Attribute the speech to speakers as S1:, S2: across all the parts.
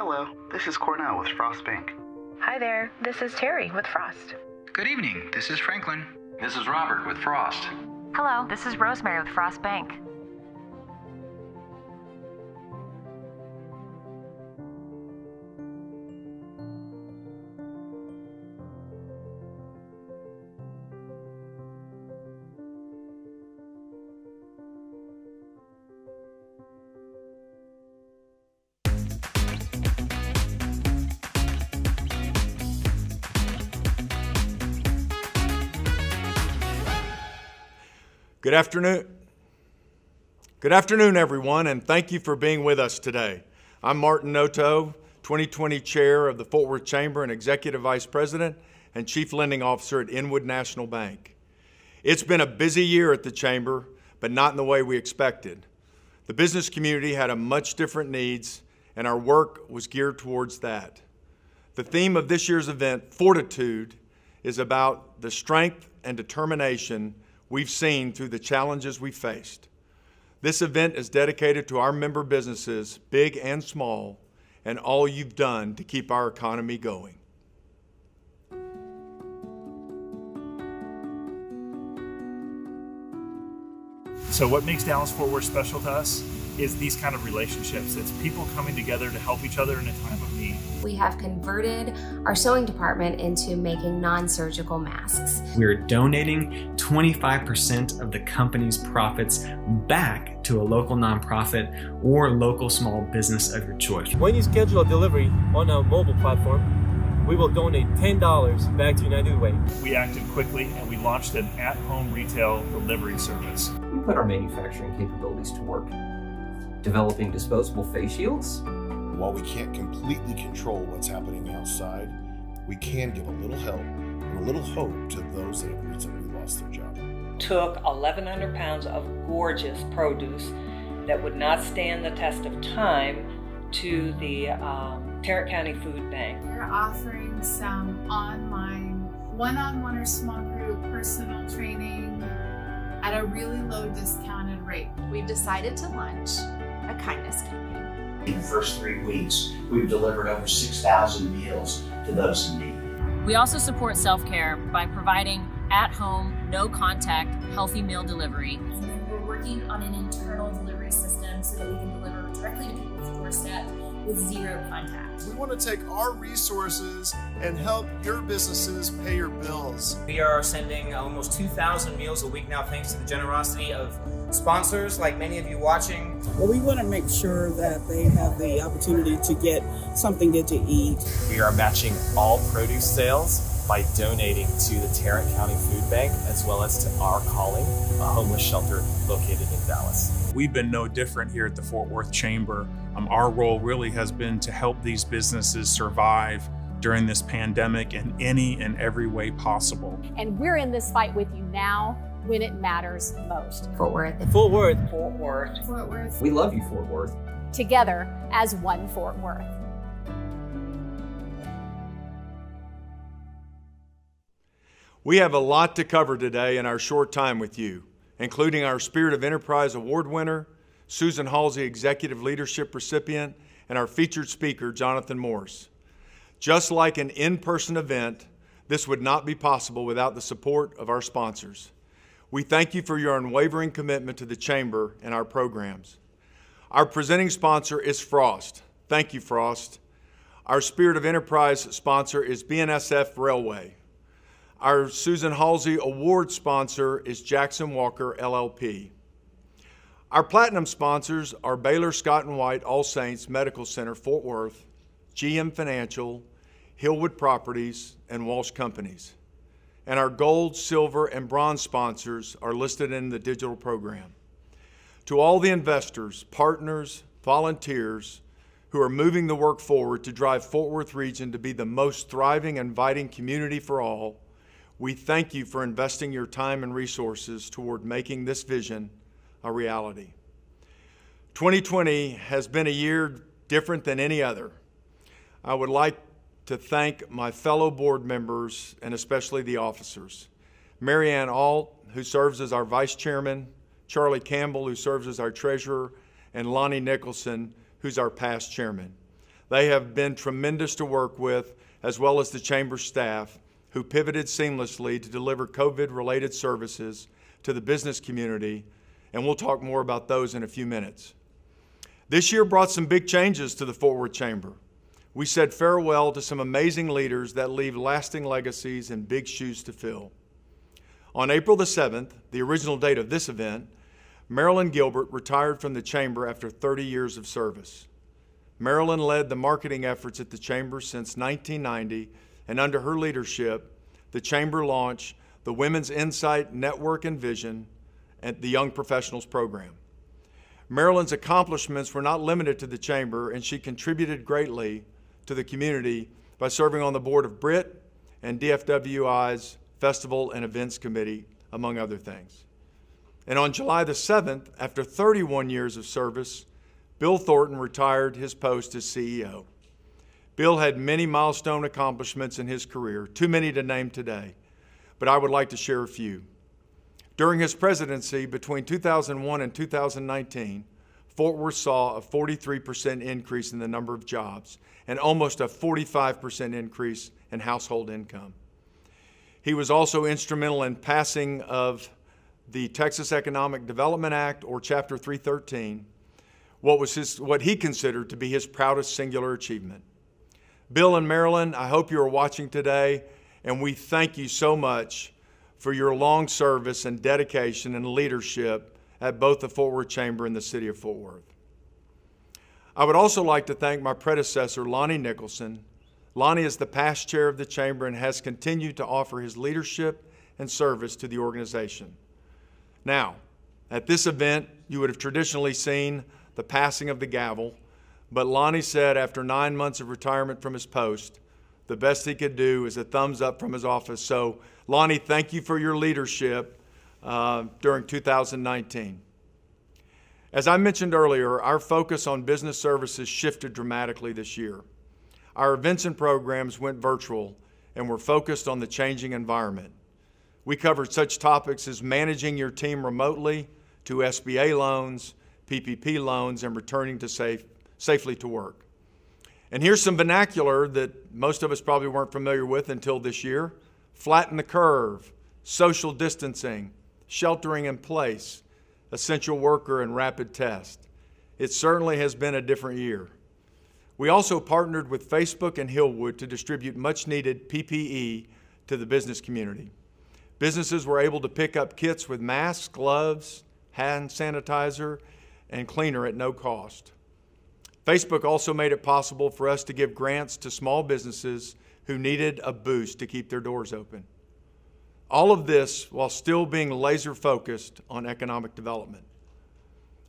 S1: Hello, this is Cornell with Frost Bank.
S2: Hi there, this is Terry with Frost.
S3: Good evening, this is Franklin.
S4: This is Robert with Frost.
S5: Hello, this is Rosemary with Frost Bank.
S6: Good afternoon. Good afternoon, everyone, and thank you for being with us today. I'm Martin Noto, 2020 Chair of the Fort Worth Chamber and Executive Vice President and Chief Lending Officer at Inwood National Bank. It's been a busy year at the Chamber, but not in the way we expected. The business community had a much different needs, and our work was geared towards that. The theme of this year's event, FORTitude, is about the strength and determination we've seen through the challenges we faced. This event is dedicated to our member businesses, big and small, and all you've done to keep our economy going.
S7: So what makes Dallas-Fort Worth special to us is these kind of relationships. It's people coming together to help each other in a time of need.
S8: We have converted our sewing department into making non-surgical masks.
S9: We're donating 25% of the company's profits back to a local nonprofit or local small business of your choice.
S10: When you schedule a delivery on a mobile platform, we will donate $10 back to United Way.
S7: We acted quickly and we launched an at-home retail delivery service.
S11: We put our manufacturing capabilities to work, developing disposable face shields.
S12: While we can't completely control what's happening outside, we can give a little help and a little hope to those that have recently lost their job.
S13: Took 1,100 pounds of gorgeous produce that would not stand the test of time to the Tarrant County Food Bank.
S14: We're offering some online one-on-one or small group personal training at a really low discounted rate.
S15: We've decided to launch a kindness campaign.
S16: In the first 3 weeks, we've delivered over 6,000 meals to those in need.
S17: We also support self-care by providing at-home, no-contact, healthy meal delivery.
S18: And then we're working on an internal delivery system so that we can deliver directly to people's doorstep with zero contact.
S19: We want to take our resources and help your businesses pay your bills.
S20: We are sending almost 2,000 meals a week now thanks to the generosity of sponsors like many of you watching.
S5: Well, we want to make sure that they have the opportunity to get something good to eat.
S2: We are matching all produce sales by donating to the Tarrant County Food Bank as well as to Our Calling, a homeless shelter located in Dallas.
S6: We've been no different here at the Fort Worth Chamber. Our role really has been to help these businesses survive during this pandemic in any and every way possible.
S3: And we're in this fight with you now when it matters most.
S8: Fort Worth.
S10: Fort Worth.
S13: Fort Worth.
S14: Fort Worth.
S11: We love you, Fort Worth.
S3: Together as one Fort Worth.
S6: We have a lot to cover today in our short time with you, including our Spirit of Enterprise Award winner, Susan Halsey Executive Leadership recipient, and our featured speaker, Jonathan Morse. Just like an in-person event, this would not be possible without the support of our sponsors. We thank you for your unwavering commitment to the Chamber and our programs. Our presenting sponsor is Frost. Thank you, Frost. Our Spirit of Enterprise sponsor is BNSF Railway. Our Susan Halsey Award sponsor is Jackson Walker LLP. Our platinum sponsors are Baylor Scott & White All Saints Medical Center, Fort Worth, GM Financial, Hillwood Properties, and Walsh Companies. And our gold, silver, and bronze sponsors are listed in the digital program. To all the investors, partners, volunteers who are moving the work forward to drive Fort Worth region to be the most thriving, inviting community for all, we thank you for investing your time and resources toward making this vision a reality. 2020 has been a year different than any other. I would like to thank my fellow board members and especially the officers. Mary Ann Alt, who serves as our vice chairman, Charlie Campbell, who serves as our treasurer, and Lonnie Nicholson, who's our past chairman. They have been tremendous to work with, as well as the Chamber staff, who pivoted seamlessly to deliver COVID-related services to the business community, and we'll talk more about those in a few minutes. This year brought some big changes to the Fort Worth Chamber. We said farewell to some amazing leaders that leave lasting legacies and big shoes to fill. On April the 7th, the original date of this event, Marilyn Gilbert retired from the Chamber after 30 years of service. Marilyn led the marketing efforts at the Chamber since 1990, and under her leadership, the Chamber launched the Women's Insight Network and Vision and the Young Professionals Program. Marilyn's accomplishments were not limited to the Chamber, and she contributed greatly to the community by serving on the board of BRIT and DFWI's Festival and Events Committee, among other things. And on July the 7th, after 31 years of service, Bill Thornton retired his post as CEO. Bill had many milestone accomplishments in his career, too many to name today, but I would like to share a few. During his presidency between 2001 and 2019, Fort Worth saw a 43% increase in the number of jobs and almost a 45% increase in household income. He was also instrumental in passing of the Texas Economic Development Act, or Chapter 313, what he considered to be his proudest singular achievement. Bill and Marilyn, I hope you are watching today, and we thank you so much for your long service and dedication and leadership at both the Fort Worth Chamber and the City of Fort Worth. I would also like to thank my predecessor, Lonnie Nicholson. Lonnie is the past chair of the Chamber and has continued to offer his leadership and service to the organization. Now, at this event, you would have traditionally seen the passing of the gavel, but Lonnie said after 9 months of retirement from his post, the best he could do is a thumbs up from his office. So, Lonnie, thank you for your leadership during 2019. As I mentioned earlier, our focus on business services shifted dramatically this year. Our events and programs went virtual and were focused on the changing environment. We covered such topics as managing your team remotely, to SBA loans, PPP loans, and returning to safely to work. And here's some vernacular that most of us probably weren't familiar with until this year: flatten the curve, social distancing, sheltering in place, essential worker, and rapid test. It certainly has been a different year. We also partnered with Facebook and Hillwood to distribute much needed PPE to the business community. Businesses were able to pick up kits with masks, gloves, hand sanitizer, and cleaner at no cost. Facebook also made it possible for us to give grants to small businesses who needed a boost to keep their doors open. All of this while still being laser focused on economic development.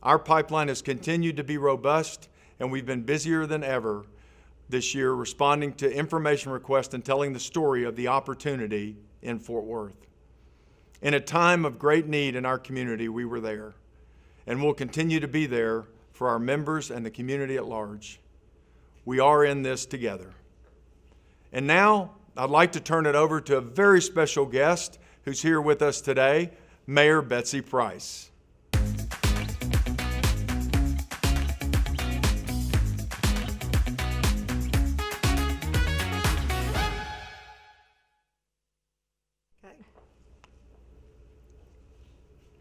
S6: Our pipeline has continued to be robust, and we've been busier than ever this year responding to information requests and telling the story of the opportunity in Fort Worth. In a time of great need in our community, we were there, and will continue to be there for our members and the community at large. We are in this together. And now, I'd like to turn it over to a very special guest who's here with us today, Mayor Betsy Price.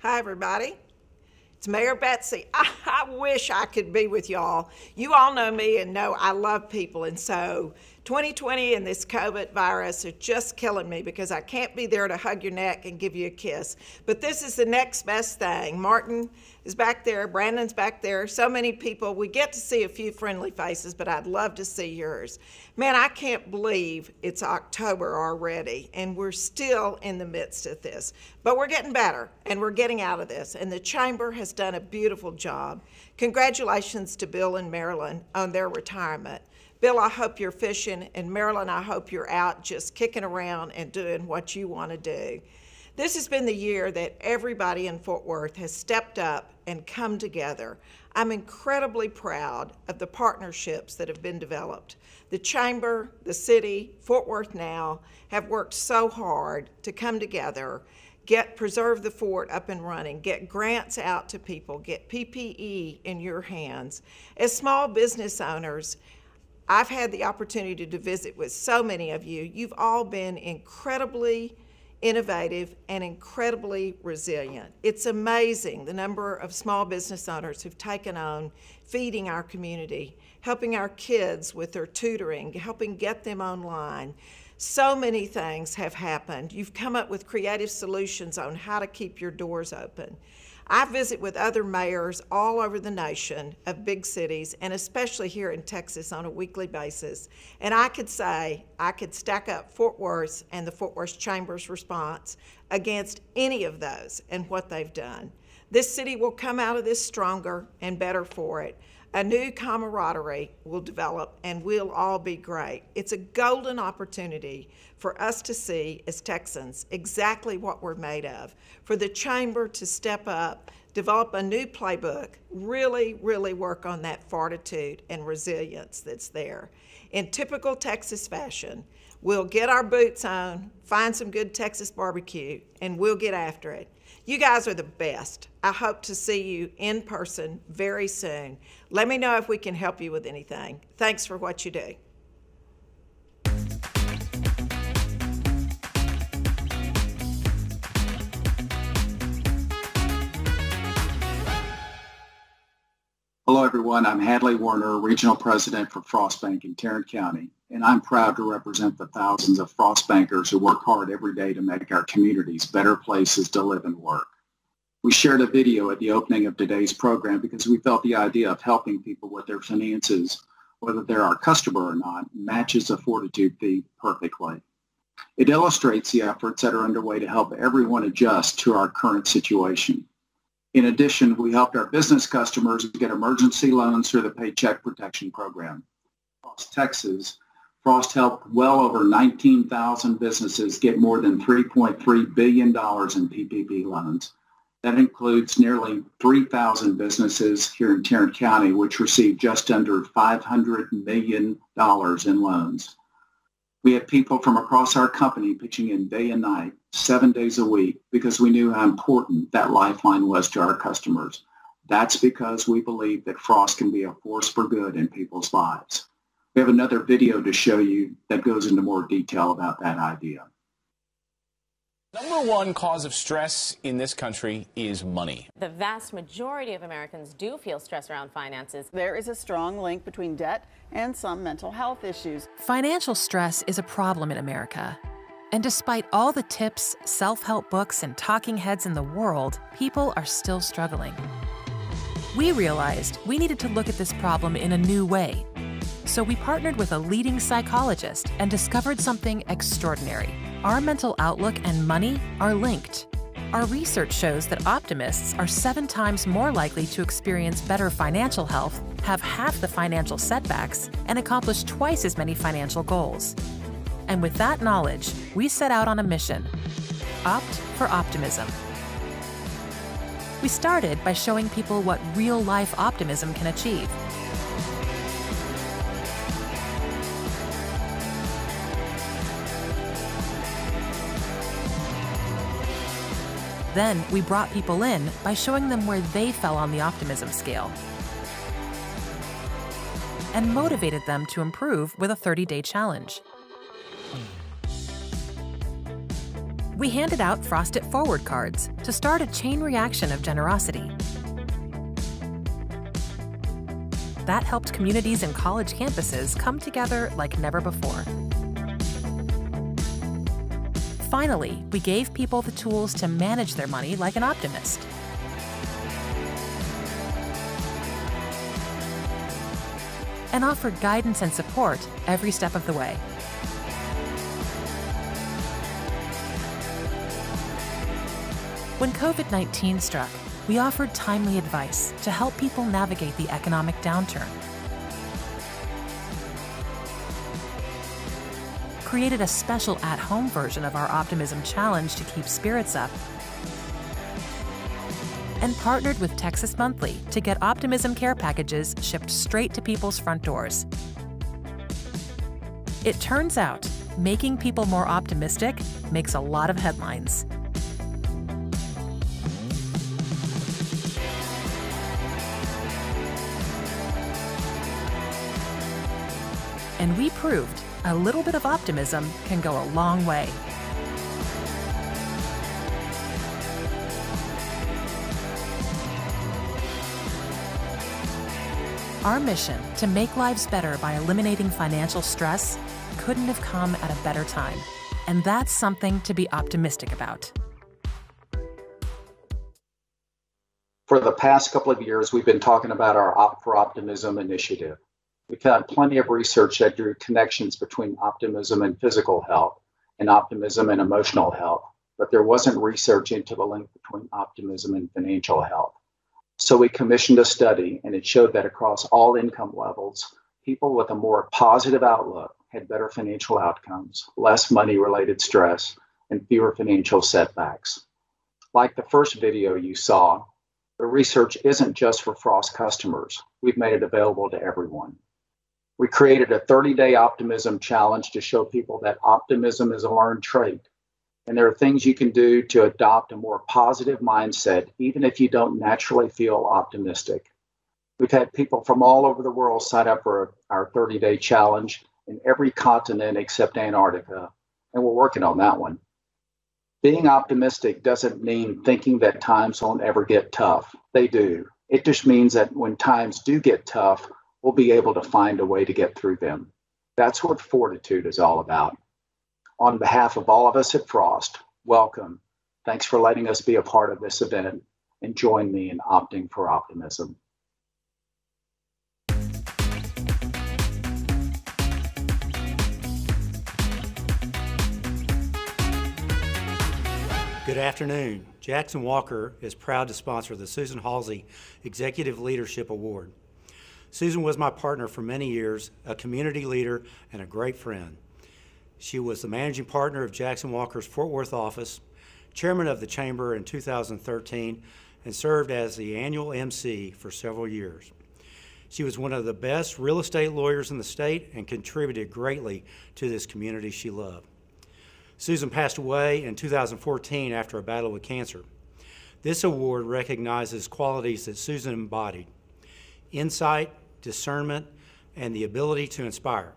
S21: Hi, everybody. It's Mayor Betsy. I wish I could be with y'all. You all know me and know I love people, and so 2020 and this COVID virus are just killing me because I can't be there to hug your neck and give you a kiss. But this is the next best thing. Martin is back there, Brandon's back there, so many people. We get to see a few friendly faces, but I'd love to see yours. Man, I can't believe it's October already, and we're still in the midst of this. But we're getting better, and we're getting out of this, and the Chamber has done a beautiful job. Congratulations to Bill and Marilyn on their retirement. Bill, I hope you're fishing, and Marilyn, I hope you're out just kicking around and doing what you want to do. This has been the year that everybody in Fort Worth has stepped up and come together. I'm incredibly proud of the partnerships that have been developed. The Chamber, the city, Fort Worth Now have worked so hard to come together, preserve the fort up and running, get grants out to people, get PPE in your hands. As small business owners, I've had the opportunity to visit with so many of you. You've all been incredibly innovative and incredibly resilient. It's amazing the number of small business owners who've taken on feeding our community, helping our kids with their tutoring, helping get them online. So many things have happened. You've come up with creative solutions on how to keep your doors open. I visit with other mayors all over the nation of big cities, and especially here in Texas on a weekly basis. And I could say, I could stack up Fort Worth and the Fort Worth Chamber's response against any of those and what they've done. This city will come out of this stronger and better for it. A new camaraderie will develop and we'll all be great. It's a golden opportunity for us to see as Texans exactly what we're made of, for the Chamber to step up, develop a new playbook, really work on that fortitude and resilience that's there. In typical Texas fashion, we'll get our boots on, find some good Texas barbecue, and we'll get after it. You guys are the best. I hope to see you in person very soon. Let me know if we can help you with anything. Thanks for what you do.
S1: Hello everyone, I'm Hadley Warner, Regional President for Frost Bank in Tarrant County, and I'm proud to represent the thousands of Frost bankers who work hard every day to make our communities better places to live and work. We shared a video at the opening of today's program because we felt the idea of helping people with their finances, whether they're our customer or not, matches a FORTitude fee perfectly. It illustrates the efforts that are underway to help everyone adjust to our current situation. In addition, we helped our business customers get emergency loans through the Paycheck Protection Program. Across Texas, Frost helped well over 19,000 businesses get more than $3.3 billion in PPP loans. That includes nearly 3,000 businesses here in Tarrant County, which received just under $500 million in loans. We had people from across our company pitching in day and night, 7 days a week, because we knew how important that lifeline was to our customers. That's because we believe that Frost can be a force for good in people's lives. We have another video to show you that goes into more detail about that idea.
S22: Number one cause of stress in this country is money.
S23: The vast majority of Americans do feel stress around finances.
S24: There is a strong link between debt and some mental health issues.
S25: Financial stress is a problem in America. And despite all the tips, self-help books, and talking heads in the world, people are still struggling. We realized we needed to look at this problem in a new way. So we partnered with a leading psychologist and discovered something extraordinary. Our mental outlook and money are linked. Our research shows that optimists are 7 times more likely to experience better financial health, have half the financial setbacks, and accomplish twice as many financial goals. And with that knowledge, we set out on a mission: Opt for Optimism. We started by showing people what real-life optimism can achieve. Then we brought people in by showing them where they fell on the optimism scale and motivated them to improve with a 30-day challenge. We handed out Frost It Forward cards to start a chain reaction of generosity. That helped communities and college campuses come together like never before. Finally, we gave people the tools to manage their money like an optimist. And offered guidance and support every step of the way. When COVID-19 struck, we offered timely advice to help people navigate the economic downturn. Created a special at-home version of our Optimism Challenge to keep spirits up, and partnered with Texas Monthly to get Optimism care packages shipped straight to people's front doors. It turns out, making people more optimistic makes a lot of headlines. And we proved a little bit of optimism can go a long way. Our mission to make lives better by eliminating financial stress couldn't have come at a better time. And that's something to be optimistic about.
S1: For the past couple of years, we've been talking about our Opt for Optimism initiative. We've had plenty of research that drew connections between optimism and physical health and optimism and emotional health, but there wasn't research into the link between optimism and financial health. So we commissioned a study, and it showed that across all income levels, people with a more positive outlook had better financial outcomes, less money-related stress, and fewer financial setbacks. Like the first video you saw, the research isn't just for Frost customers. We've made it available to everyone. We created a 30-day optimism challenge to show people that optimism is a learned trait. And there are things you can do to adopt a more positive mindset, even if you don't naturally feel optimistic. We've had people from all over the world sign up for our 30-day challenge in every continent except Antarctica, and we're working on that one. Being optimistic doesn't mean thinking that times won't ever get tough. They do. It just means that when times do get tough, we'll be able to find a way to get through them. That's what FORTitude is all about. On behalf of all of us at Frost, welcome. Thanks for letting us be a part of this event, and join me in opting for optimism.
S4: Good afternoon. Jackson Walker is proud to sponsor the Susan Halsey Executive Leadership Award. Susan was my partner for many years, a community leader, and a great friend. She was the managing partner of Jackson Walker's Fort Worth office, chairman of the chamber in 2013, and served as the annual MC for several years. She was one of the best real estate lawyers in the state and contributed greatly to this community she loved. Susan passed away in 2014 after a battle with cancer. This award recognizes qualities that Susan embodied: insight, discernment, and the ability to inspire,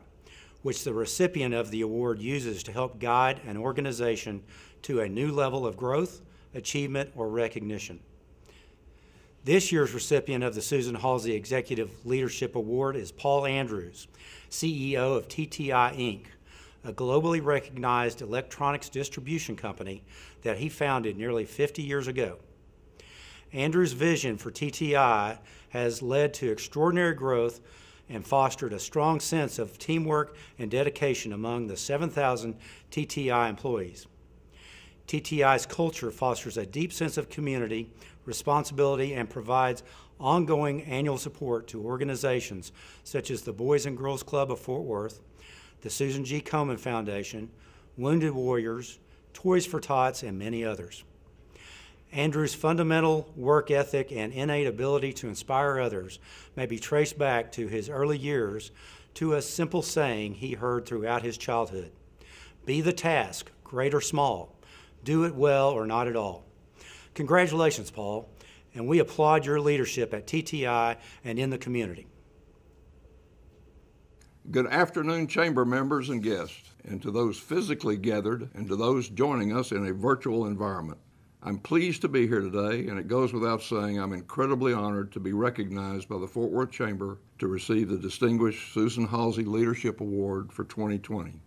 S4: which the recipient of the award uses to help guide an organization to a new level of growth, achievement, or recognition. This year's recipient of the Susan Halsey Executive Leadership Award is Paul Andrews, CEO of TTI Inc., a globally recognized electronics distribution company that he founded nearly 50 years ago. Andrews' vision for TTI has led to extraordinary growth and fostered a strong sense of teamwork and dedication among the 7,000 TTI employees. TTI's culture fosters a deep sense of community, responsibility, and provides ongoing annual support to organizations such as the Boys and Girls Club of Fort Worth, the Susan G. Komen Foundation, Wounded Warriors, Toys for Tots, and many others. Andrew's fundamental work ethic and innate ability to inspire others may be traced back to his early years to a simple saying he heard throughout his childhood: be the task, great or small, do it well or not at all. Congratulations, Paul, and we applaud your leadership at TTI and in the community.
S7: Good afternoon, chamber members and guests, and to those physically gathered and to those joining us in a virtual environment. I'm pleased to be here today, and it goes without saying I'm incredibly honored to be recognized by the Fort Worth Chamber to receive the Distinguished Susan Halsey Leadership Award for 2020.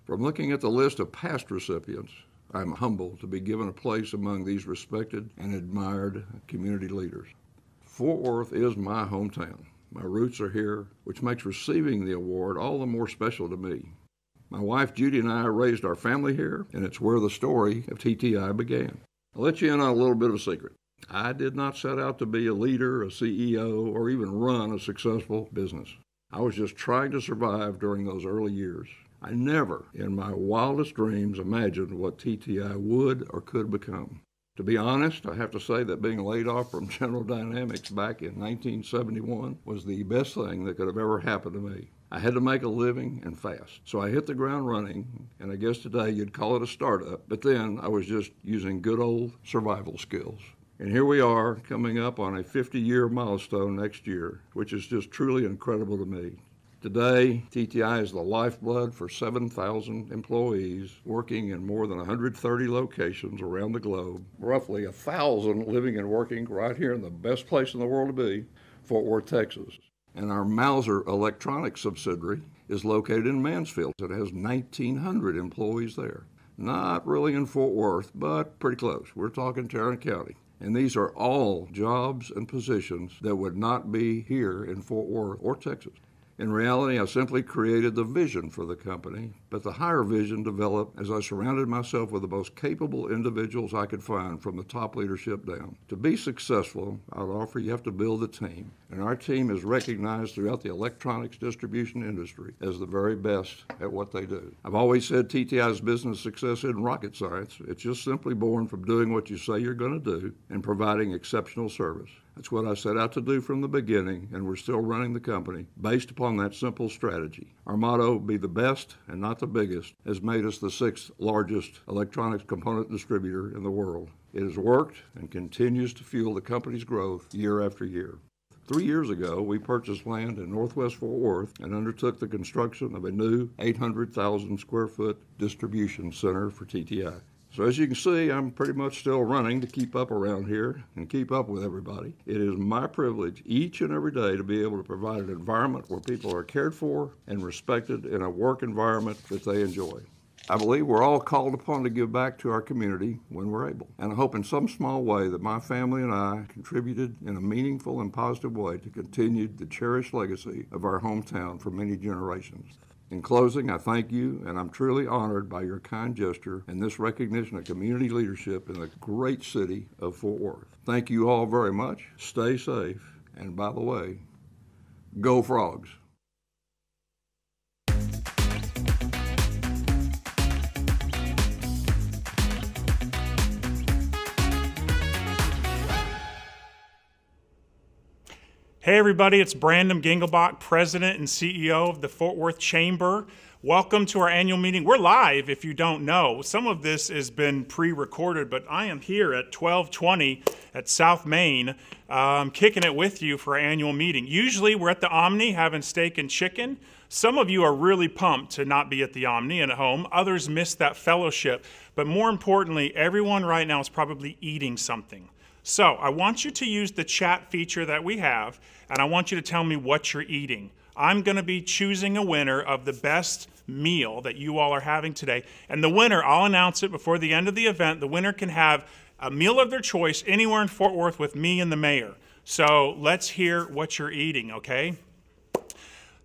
S7: From looking at the list of past recipients, I'm humbled to be given a place among these respected and admired community leaders. Fort Worth is my hometown. My roots are here, which makes receiving the award all the more special to me. My wife Judy and I raised our family here, and it's where the story of TTI began. I'll let you in on a little bit of a secret. I did not set out to be a leader, a CEO, or even run a successful business. I was just trying to survive during those early years. I never, in my wildest dreams, imagined what TTI would or could become. To be honest, I have to say that being laid off from General Dynamics back in 1971 was the best thing that could have ever happened to me. I had to make a living and fast, so I hit the ground running, and I guess today you'd call it a startup, but then I was just using good old survival skills. And here we are, coming up on a 50-year milestone next year, which is just truly incredible to me. Today, TTI is the lifeblood for 7,000 employees working in more than 130 locations around the globe, roughly 1,000 living and working right here in the best place in the world to be, Fort Worth, Texas. And our Mauser Electronics subsidiary is located in Mansfield. It has 1,900 employees there. Not really in Fort Worth, but pretty close. We're talking Tarrant County. And these are all jobs and positions that would not be here in Fort Worth or Texas. In reality, I simply created the vision for the company, but the higher vision developed as I surrounded myself with the most capable individuals I could find from the top leadership down. To be successful, I'd offer you have to build a team, and our team is recognized throughout the electronics distribution industry as the very best at what they do. I've always said TTI's business success isn't rocket science. It's just simply born from doing what you say you're going to do and providing exceptional service. That's what I set out to do from the beginning, and we're still running the company based upon that simple strategy. Our motto, be the best and not the biggest, has made us the 6th largest electronics component distributor in the world. It has worked and continues to fuel the company's growth year after year. 3 years ago, we purchased land in Northwest Fort Worth and undertook the construction of a new 800,000 square foot distribution center for TTI. So as you can see, I'm pretty much still running to keep up around here and keep up with everybody. It is my privilege each and every day to be able to provide an environment where people are cared for and respected in a work environment that they enjoy. I believe we're all called upon to give back to our community when we're able. And I hope in some small way that my family and I contributed in a meaningful and positive way to continue the cherished legacy of our hometown for many generations. In closing, I thank you, and I'm truly honored by your kind gesture and this recognition of community leadership in the great city of Fort Worth. Thank you all very much. Stay safe, and by the way, go Frogs.
S9: Hey everybody, it's Brandon Gingelbach, President and CEO of the Fort Worth Chamber. Welcome to our annual meeting. We're live if you don't know. Some of this has been pre-recorded, but I am here at 1220 at South Main, kicking it with you for our annual meeting. Usually we're at the Omni having steak and chicken. Some of you are really pumped to not be at the Omni and at home. Others missed that fellowship. But more importantly, everyone right now is probably eating something. So I want you to use the chat feature that we have, and I want you to tell me what you're eating. I'm going to be choosing a winner of the best meal that you all are having today. And the winner, I'll announce it before the end of the event, the winner can have a meal of their choice anywhere in Fort Worth with me and the mayor. So let's hear what you're eating, okay?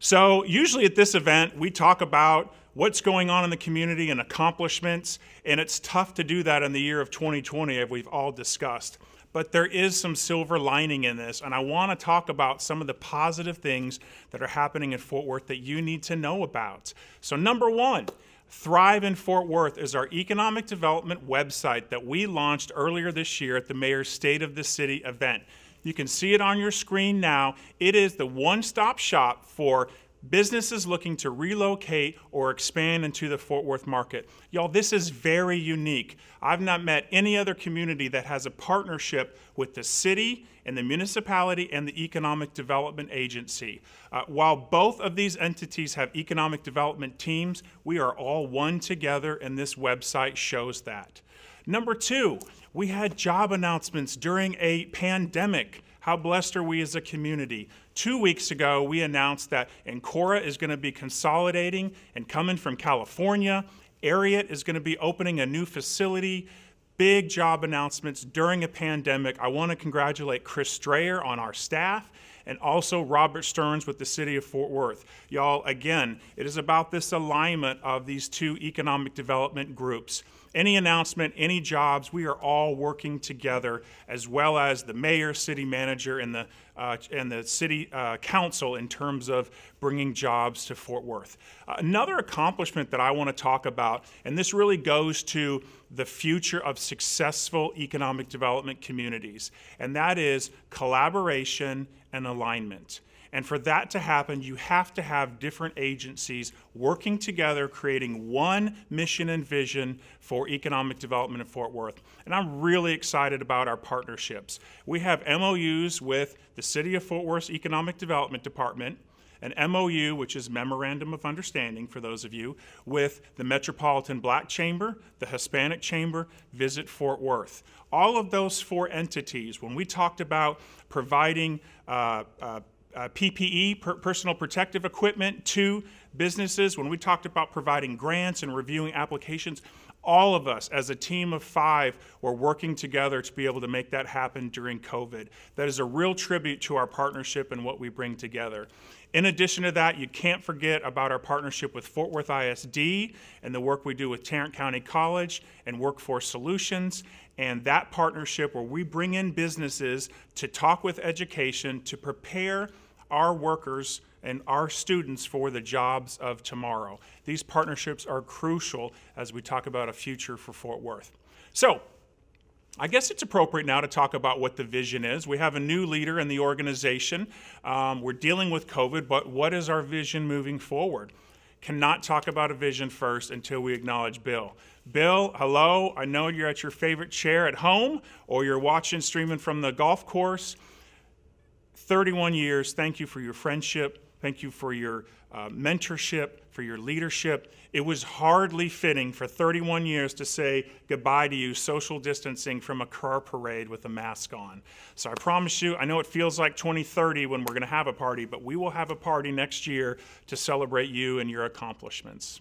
S9: So usually at this event, we talk about what's going on in the community and accomplishments, and it's tough to do that in the year of 2020, as we've all discussed. But there is some silver lining in this, and I want to talk about some of the positive things that are happening in Fort Worth that you need to know about. So number one, Thrive in Fort Worth is our economic development website that we launched earlier this year at the Mayor's State of the City event. You can see it on your screen now. It is the one-stop shop for businesses looking to relocate or expand into the Fort Worth market. Y'all, this is very unique. I've not met any other community that has a partnership with the city and the municipality and the Economic Development Agency. While both of these entities have economic development teams, we are all one together, and this website shows that. Number two, we had job announcements during a pandemic. How blessed are we as a community? 2 weeks ago, we announced that Encora is going to be consolidating and coming from California. Ariat is going to be opening a new facility. Big job announcements during a pandemic. I want to congratulate Chris Strayer on our staff and also Robert Stearns with the City of Fort Worth. Y'all, again, it is about this alignment of these two economic development groups. Any announcement, any jobs, we are all working together, as well as the mayor, city manager, and the city council in terms of bringing jobs to Fort Worth. Another accomplishment that I want to talk about, and this really goes to the future of successful economic development communities, and that is collaboration and alignment. And for that to happen, you have to have different agencies working together, creating one mission and vision for economic development in Fort Worth. And I'm really excited about our partnerships. We have MOUs with the City of Fort Worth's Economic Development Department, an MOU, which is Memorandum of Understanding for those of you, with the Metropolitan Black Chamber, the Hispanic Chamber, Visit Fort Worth. All of those 4 entities, when we talked about providing PPE, personal protective equipment, to businesses, when we talked about providing grants and reviewing applications, all of us as a team of 5 were working together to be able to make that happen during COVID. That is a real tribute to our partnership and what we bring together. In addition to that, you can't forget about our partnership with Fort Worth ISD and the work we do with Tarrant County College and Workforce Solutions, and that partnership where we bring in businesses to talk with education to prepare our workers and our students for the jobs of tomorrow. These partnerships are crucial as we talk about a future for Fort Worth. So, I guess it's appropriate now to talk about what the vision is. We have a new leader in the organization. We're dealing with COVID, but what is our vision moving forward? Cannot talk about a vision first until we acknowledge Bill. Bill, hello. I know you're at your favorite chair at home or you're watching streaming from the golf course. 31 years, thank you for your friendship. Thank you for your mentorship, for your leadership. It was hardly fitting for 31 years to say goodbye to you, social distancing from a car parade with a mask on. So I promise you, I know it feels like 2030 when we're going to have a party, but we will have a party next year to celebrate you and your accomplishments.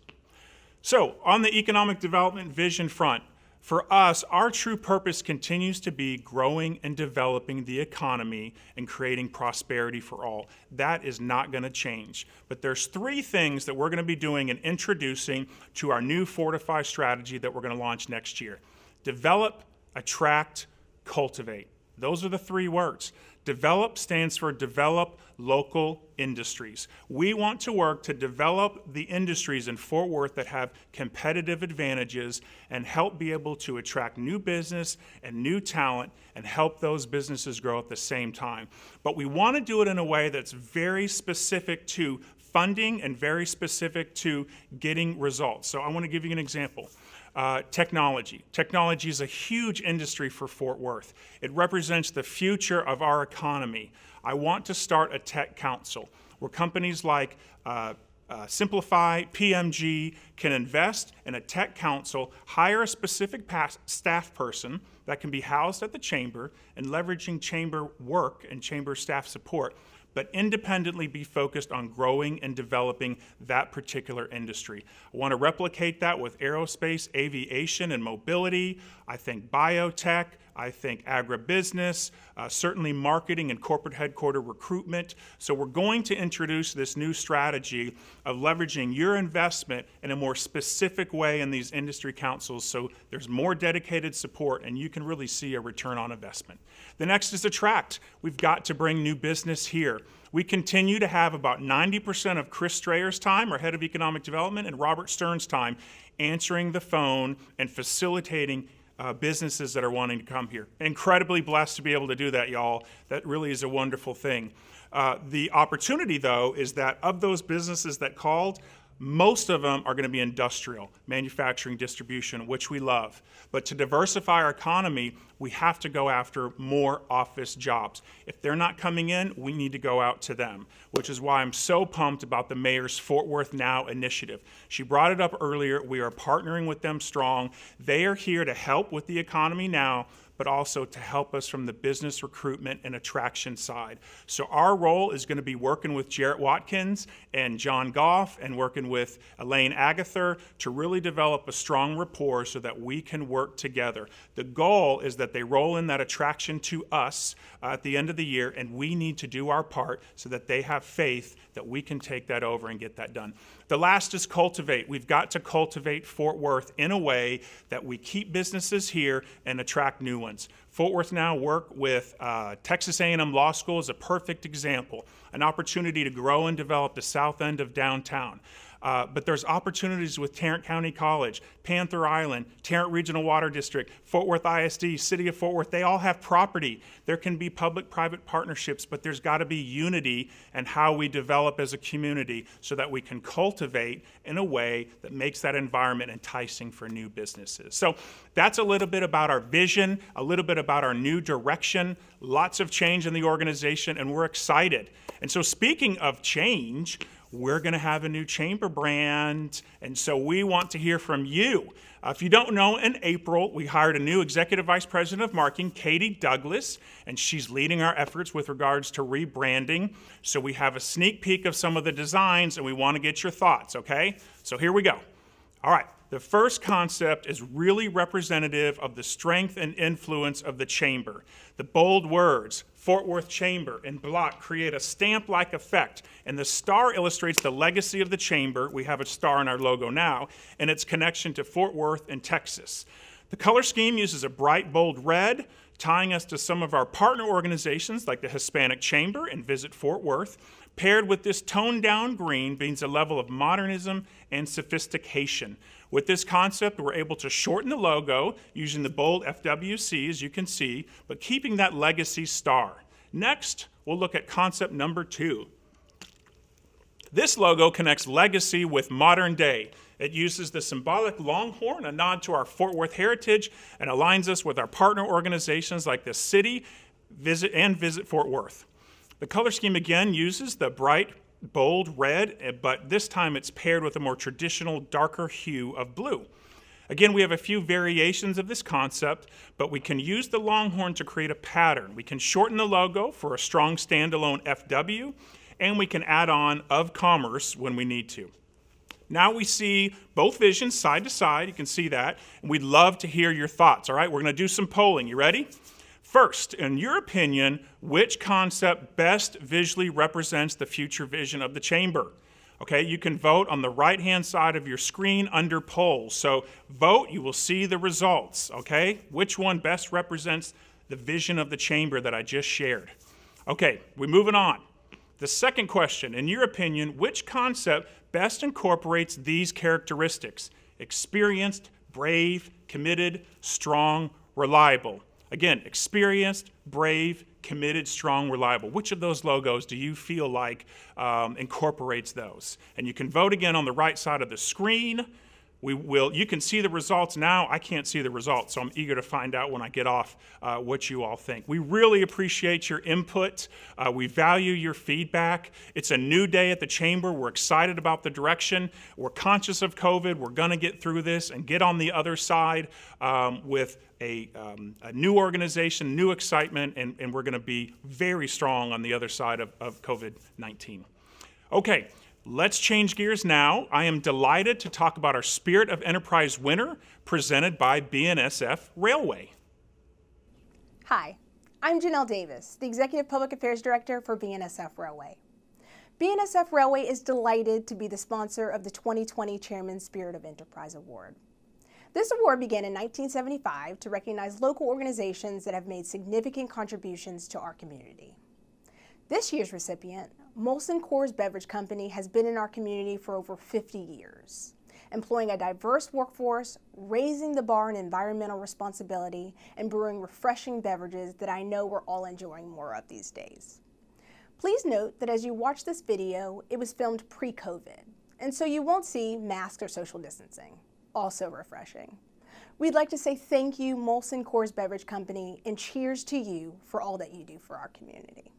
S9: So on the economic development vision front, for us, our true purpose continues to be growing and developing the economy and creating prosperity for all. That is not going to change. But there's 3 things that we're going to be doing and introducing to our new Fortify strategy that we're going to launch next year. Develop, attract, cultivate. Those are the 3 words. Develop stands for develop local industries. We want to work to develop the industries in Fort Worth that have competitive advantages and help be able to attract new business and new talent and help those businesses grow at the same time. But we want to do it in a way that's very specific to funding and very specific to getting results. So I want to give you an example. Technology. Technology is a huge industry for Fort Worth. It represents the future of our economy. I want to start a tech council where companies like Simplify, PMG can invest in a tech council, hire a specific staff person that can be housed at the chamber and leveraging chamber work and chamber staff support, but independently be focused on growing and developing that particular industry. I want to replicate that with aerospace, aviation, and mobility. I think biotech, I think agribusiness, certainly marketing and corporate headquarter recruitment. So we're going to introduce this new strategy of leveraging your investment in a more specific way in these industry councils so there's more dedicated support and you can really see a return on investment. The next is attract. We've got to bring new business here. We continue to have about 90% of Chris Strayer's time, our head of economic development, and Robert Stern's time answering the phone and facilitating businesses that are wanting to come here. Incredibly blessed to be able to do that, y'all. That really is a wonderful thing. The opportunity, though, is that of those businesses that called, most of them are going to be industrial, manufacturing, distribution, which we love. But to diversify our economy, we have to go after more office jobs. If they're not coming in, we need to go out to them, which is why I'm so pumped about the mayor's Fort Worth Now initiative. She brought it up earlier. We are partnering with them strong. They are here to help with the economy now, but also to help us from the business recruitment and attraction side. So our role is going to be working with Jarrett Watkins and John Goff and working with Elaine Agather to really develop a strong rapport so that we can work together. The goal is that they roll in that attraction to us at the end of the year, and we need to do our part so that they have faith that we can take that over and get that done. The last is cultivate. We've got to cultivate Fort Worth in a way that we keep businesses here and attract new ones. Fort Worth Now work with Texas A&M Law School is a perfect example, an opportunity to grow and develop the south end of downtown. But there's opportunities with Tarrant County College, Panther Island, Tarrant Regional Water District, Fort Worth ISD, City of Fort Worth. They all have property. There can be public-private partnerships, but there's got to be unity in how we develop as a community so that we can cultivate in a way that makes that environment enticing for new businesses. So that's a little bit about our vision, a little bit about our new direction, lots of change in the organization, and we're excited. And so speaking of change, we're going to have a new chamber brand, and so we want to hear from you. If you don't know, in April, we hired a new Executive Vice President of Marketing, Katie Douglas, and she's leading our efforts with regards to rebranding. So we have a sneak peek of some of the designs, and we want to get your thoughts, okay? So here we go. All right. The first concept is really representative of the strength and influence of the chamber. The bold words, Fort Worth Chamber, in block create a stamp-like effect, and the star illustrates the legacy of the chamber. We have a star in our logo now, and its connection to Fort Worth and Texas. The color scheme uses a bright, bold red, tying us to some of our partner organizations like the Hispanic Chamber and Visit Fort Worth. Paired with this toned-down green means a level of modernism and sophistication. With this concept, we're able to shorten the logo using the bold FWC, as you can see, but keeping that legacy star. Next, we'll look at concept number 2. This logo connects legacy with modern day. It uses the symbolic longhorn, a nod to our Fort Worth heritage, and aligns us with our partner organizations like the City, Visit Fort Worth. The color scheme again uses the bright, bold red, but this time it's paired with a more traditional, darker hue of blue. Again, we have a few variations of this concept, but we can use the longhorn to create a pattern. We can shorten the logo for a strong standalone FW, and we can add on of commerce when we need to. Now we see both visions side to side. You can see that, and we'd love to hear your thoughts. All right, we're going to do some polling. You ready? First, in your opinion, which concept best visually represents the future vision of the chamber? Okay, you can vote on the right-hand side of your screen under polls. So vote, you will see the results, okay? Which one best represents the vision of the chamber that I just shared? Okay, we're moving on. The second question, in your opinion, which concept best incorporates these characteristics? Experienced, brave, committed, strong, reliable. Again, experienced, brave, committed, strong, reliable. Which of those logos do you feel like incorporates those? And you can vote again on the right side of the screen. You can see the results now. I can't see the results, so I'm eager to find out when I get off what you all think. We really appreciate your input. We value your feedback. It's a new day at the chamber. We're excited about the direction. We're conscious of COVID. We're going to get through this and get on the other side with a new organization, new excitement, and we're going to be very strong on the other side of COVID-19. Okay. Let's change gears now. I am delighted to talk about our Spirit of Enterprise winner presented by BNSF Railway.
S12: Hi, I'm Janelle Davis, the Executive Public Affairs Director for BNSF Railway. BNSF Railway is delighted to be the sponsor of the 2020 Chairman's Spirit of Enterprise Award. This award began in 1975 to recognize local organizations that have made significant contributions to our community. This year's recipient, Molson Coors Beverage Company, has been in our community for over 50 years, employing a diverse workforce, raising the bar in environmental responsibility, and brewing refreshing beverages that I know we're all enjoying more of these days. Please note that as you watch this video, it was filmed pre-COVID, and so you won't see masks or social distancing. Also refreshing. We'd like to say thank you, Molson Coors Beverage Company, and cheers to you for all that you do for our community.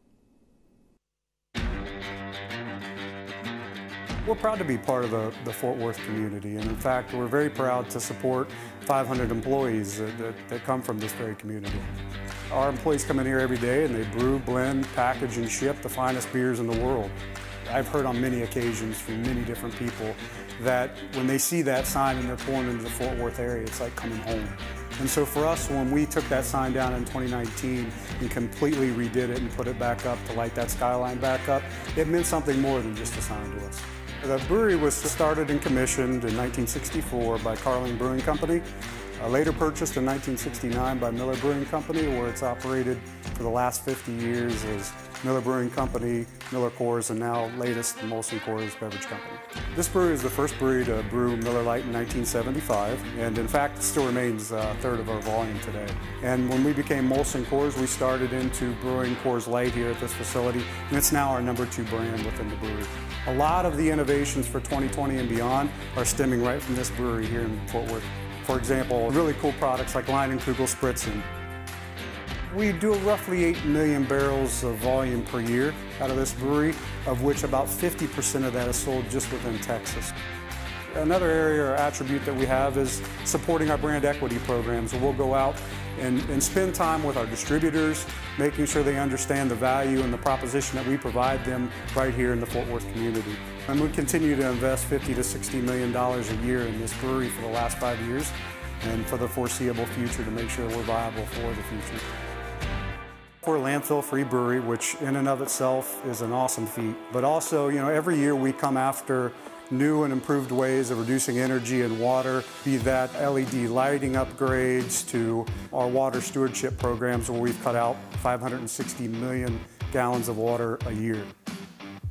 S15: We're proud to be part of the Fort Worth community, and in fact, we're very proud to support 500 employees that come from this very community. Our employees come in here every day and they brew, blend, package, and ship the finest beers in the world. I've heard on many occasions from many different people that when they see that sign and they're pulling into the Fort Worth area, it's like coming home. And so for us, when we took that sign down in 2019 and completely redid it and put it back up to light that skyline back up, it meant something more than just a sign to us. The brewery was started and commissioned in 1964 by Carling Brewing Company. Later purchased in 1969 by Miller Brewing Company, where it's operated for the last 50 years as Miller Brewing Company, Miller Coors, and now latest Molson Coors Beverage Company. This brewery is the first brewery to brew Miller Lite in 1975, and in fact it still remains a third of our volume today. And when we became Molson Coors, we started into brewing Coors Light here at this facility, and it's now our #2 brand within the brewery. A lot of the innovations for 2020 and beyond are stemming right from this brewery here in Fort Worth. For example, really cool products like Leinenkugel Spritzen. We do roughly 8 million barrels of volume per year out of this brewery, of which about 50% of that is sold just within Texas. Another area or attribute that we have is supporting our brand equity programs. We'll go out and spend time with our distributors, making sure they understand the value and the proposition that we provide them right here in the Fort Worth community. And we continue to invest $50 to $60 million a year in this brewery for the last 5 years and for the foreseeable future to make sure we're viable for the future. We're a landfill-free brewery, which in and of itself is an awesome feat. But also, every year we come after new and improved ways of reducing energy and water, be that LED lighting upgrades to our water stewardship programs where we've cut out 560 million gallons of water a year.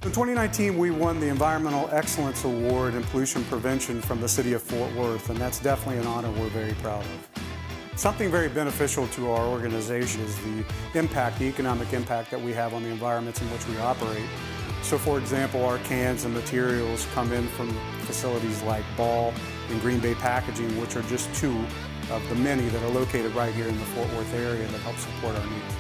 S15: In 2019, we won the Environmental Excellence Award in Pollution Prevention from the City of Fort Worth, and that's definitely an honor we're very proud of. Something very beneficial to our organization is the economic impact that we have on the environments in which we operate. So for example, our cans and materials come in from facilities like Ball and Green Bay Packaging, which are just two of the many that are located right here in the Fort Worth area that help support our needs.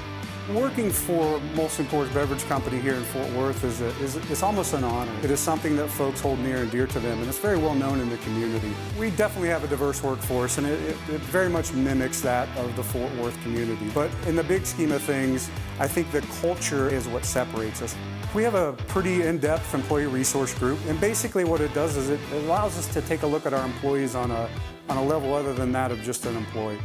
S15: Working for Molson Coors Beverage Company here in Fort Worth is almost an honor. It is something that folks hold near and dear to them, and it's very well known in the community. We definitely have a diverse workforce, and it very much mimics that of the Fort Worth community. But in the big scheme of things, I think the culture is what separates us. We have a pretty in-depth employee resource group, and basically what it does is it allows us to take a look at our employees on a level other than that of just an employee.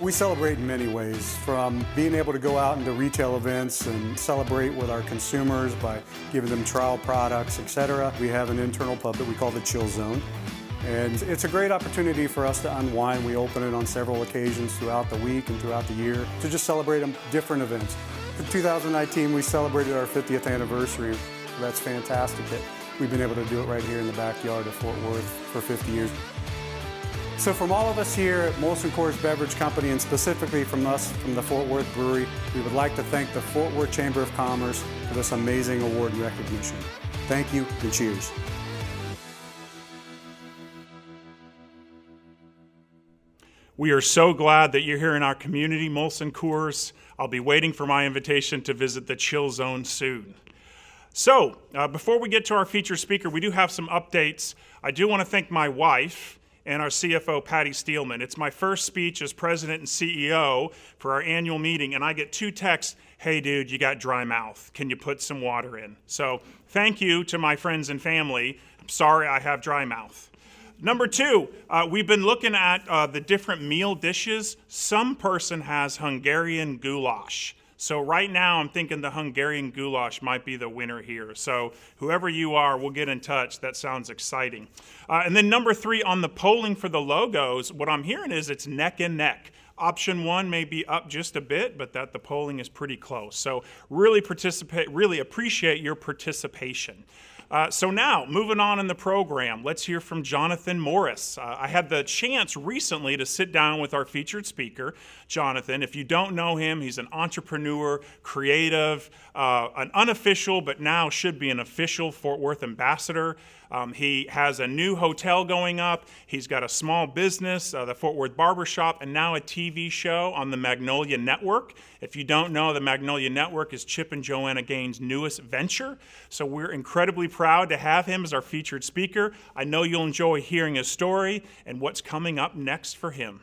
S15: We celebrate in many ways, from being able to go out into retail events and celebrate with our consumers by giving them trial products, etc. We have an internal pub that we call the Chill Zone, and it's a great opportunity for us to unwind. We open it on several occasions throughout the week and throughout the year to just celebrate different events. For 2019, we celebrated our 50th anniversary. That's fantastic that we've been able to do it right here in the backyard of Fort Worth for 50 years. So from all of us here at Molson Coors Beverage Company, and specifically from us from the Fort Worth Brewery, we would like to thank the Fort Worth Chamber of Commerce for this amazing award and recognition. Thank you and cheers.
S9: We are so glad that you're here in our community, Molson Coors. I'll be waiting for my invitation to visit the Chill Zone soon. So, before we get to our featured speaker, we do have some updates. I do want to thank my wife and our CFO, Patty Steelman. It's my first speech as president and CEO for our annual meeting, and I get 2 texts, "Hey dude, you got dry mouth. Can you put some water in?" So thank you to my friends and family. I'm sorry I have dry mouth. Number 2, we've been looking at the different meal dishes. Some person has Hungarian goulash. So right now I'm thinking the Hungarian goulash might be the winner here. So whoever you are, we'll get in touch. That sounds exciting. And then number 3, on the polling for the logos, what I'm hearing is it's neck and neck. Option 1 may be up just a bit, but that the polling is pretty close. So really appreciate your participation. So now, moving on in the program, let's hear from Jonathan Morris. I had the chance recently to sit down with our featured speaker, Jonathan. If you don't know him, he's an entrepreneur, creative, an unofficial, but now should be an official Fort Worth ambassador. He has a new hotel going up. He's got a small business, the Fort Worth Barbershop, and now a TV show on the Magnolia Network. If you don't know, the Magnolia Network is Chip and Joanna Gaines' newest venture. So we're incredibly proud to have him as our featured speaker. I know you'll enjoy hearing his story and what's coming up next for him.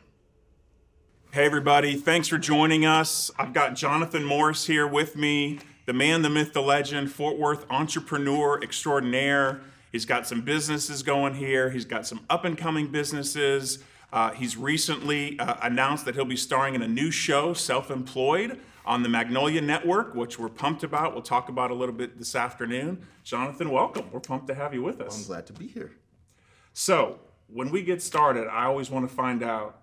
S9: Hey everybody, thanks for joining us. I've got Jonathan Morris here with me, the man, the myth, the legend, Fort Worth entrepreneur extraordinaire. He's got some businesses going here. He's got some up-and-coming businesses. He's recently announced that he'll be starring in a new show, Self-Employed, on the Magnolia Network, which we're pumped about. We'll talk about a little bit this afternoon. Jonathan, welcome. We're pumped to have you with us.
S16: I'm glad to be here.
S9: So, when we get started, I always want to find out,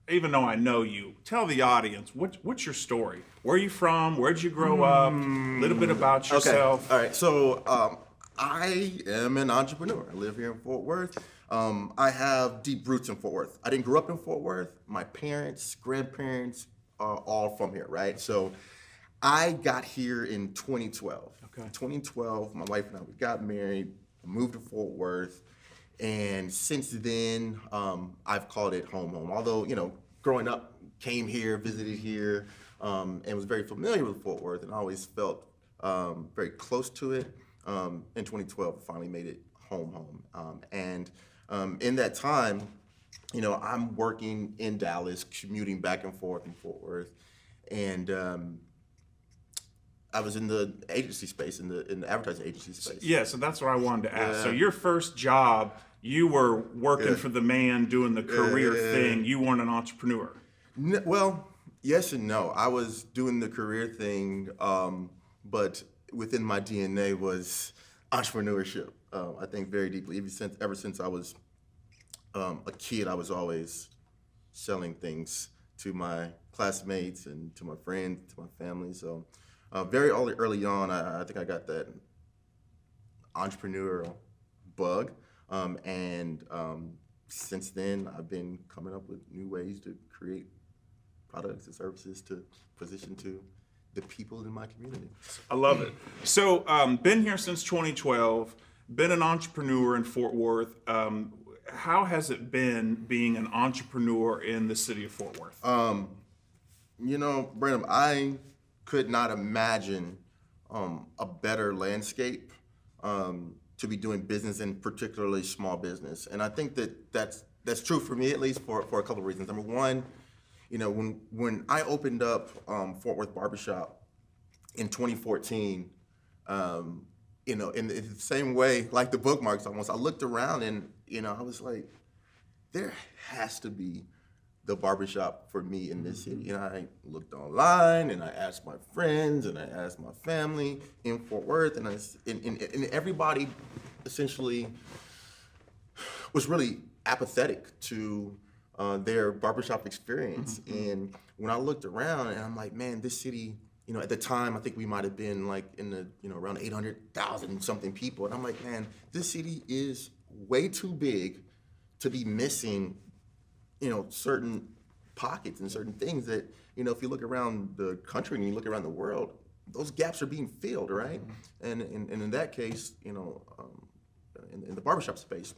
S9: even though I know you, tell the audience, what's your story? Where are you from? Where'd you grow up? A little bit about yourself.
S16: Okay. All right. So I am an entrepreneur. I live here in Fort Worth. I have deep roots in Fort Worth. I didn't grow up in Fort Worth. My parents, grandparents are all from here, right? So I got here in 2012. Okay. 2012, my wife and I, we got married, moved to Fort Worth. And since then, I've called it home. Although, you know, growing up, came here, visited here, and was very familiar with Fort Worth, and always felt very close to it. In 2012, I finally made it home. And in that time, you know, I'm working in Dallas, commuting back and forth in Fort Worth, and I was in the agency space, in the advertising agency space.
S9: Yeah, so that's what I wanted to ask. Yeah. So your first job, you were working for the man, doing the career thing. You weren't an entrepreneur.
S16: Well, yes and no. I was doing the career thing, but within my DNA was entrepreneurship. I think very deeply. Ever since I was a kid, I was always selling things to my classmates and to my friends, to my family. So very early on, I think I got that entrepreneurial bug. And since then, I've been coming up with new ways to create products and services to position to the people in my community.
S9: I love it. So been here since 2012, been an entrepreneur in Fort Worth. How has it been being an entrepreneur in the city of Fort Worth?
S16: You know, Brandon, I could not imagine a better landscape to be doing business, in particularly small business. And I think that that's true for me, at least for a couple of reasons. Number one, you know, when I opened up Fort Worth Barbershop in 2014, you know, in the same way, like the bookmarks almost, I looked around and, you know, I was like, there has to be the barbershop for me in this city. And I looked online and I asked my friends and I asked my family in Fort Worth, and everybody essentially was really apathetic to their barbershop experience. And when I looked around and I'm like, man, this city, you know, at the time, I think we might have been like in the, you know, around 800,000 something people. And I'm like, man, this city is way too big to be missing, you know, certain pockets and certain things that, you know, if you look around the country and you look around the world, those gaps are being filled, right? And in that case, you know, in the barbershop space,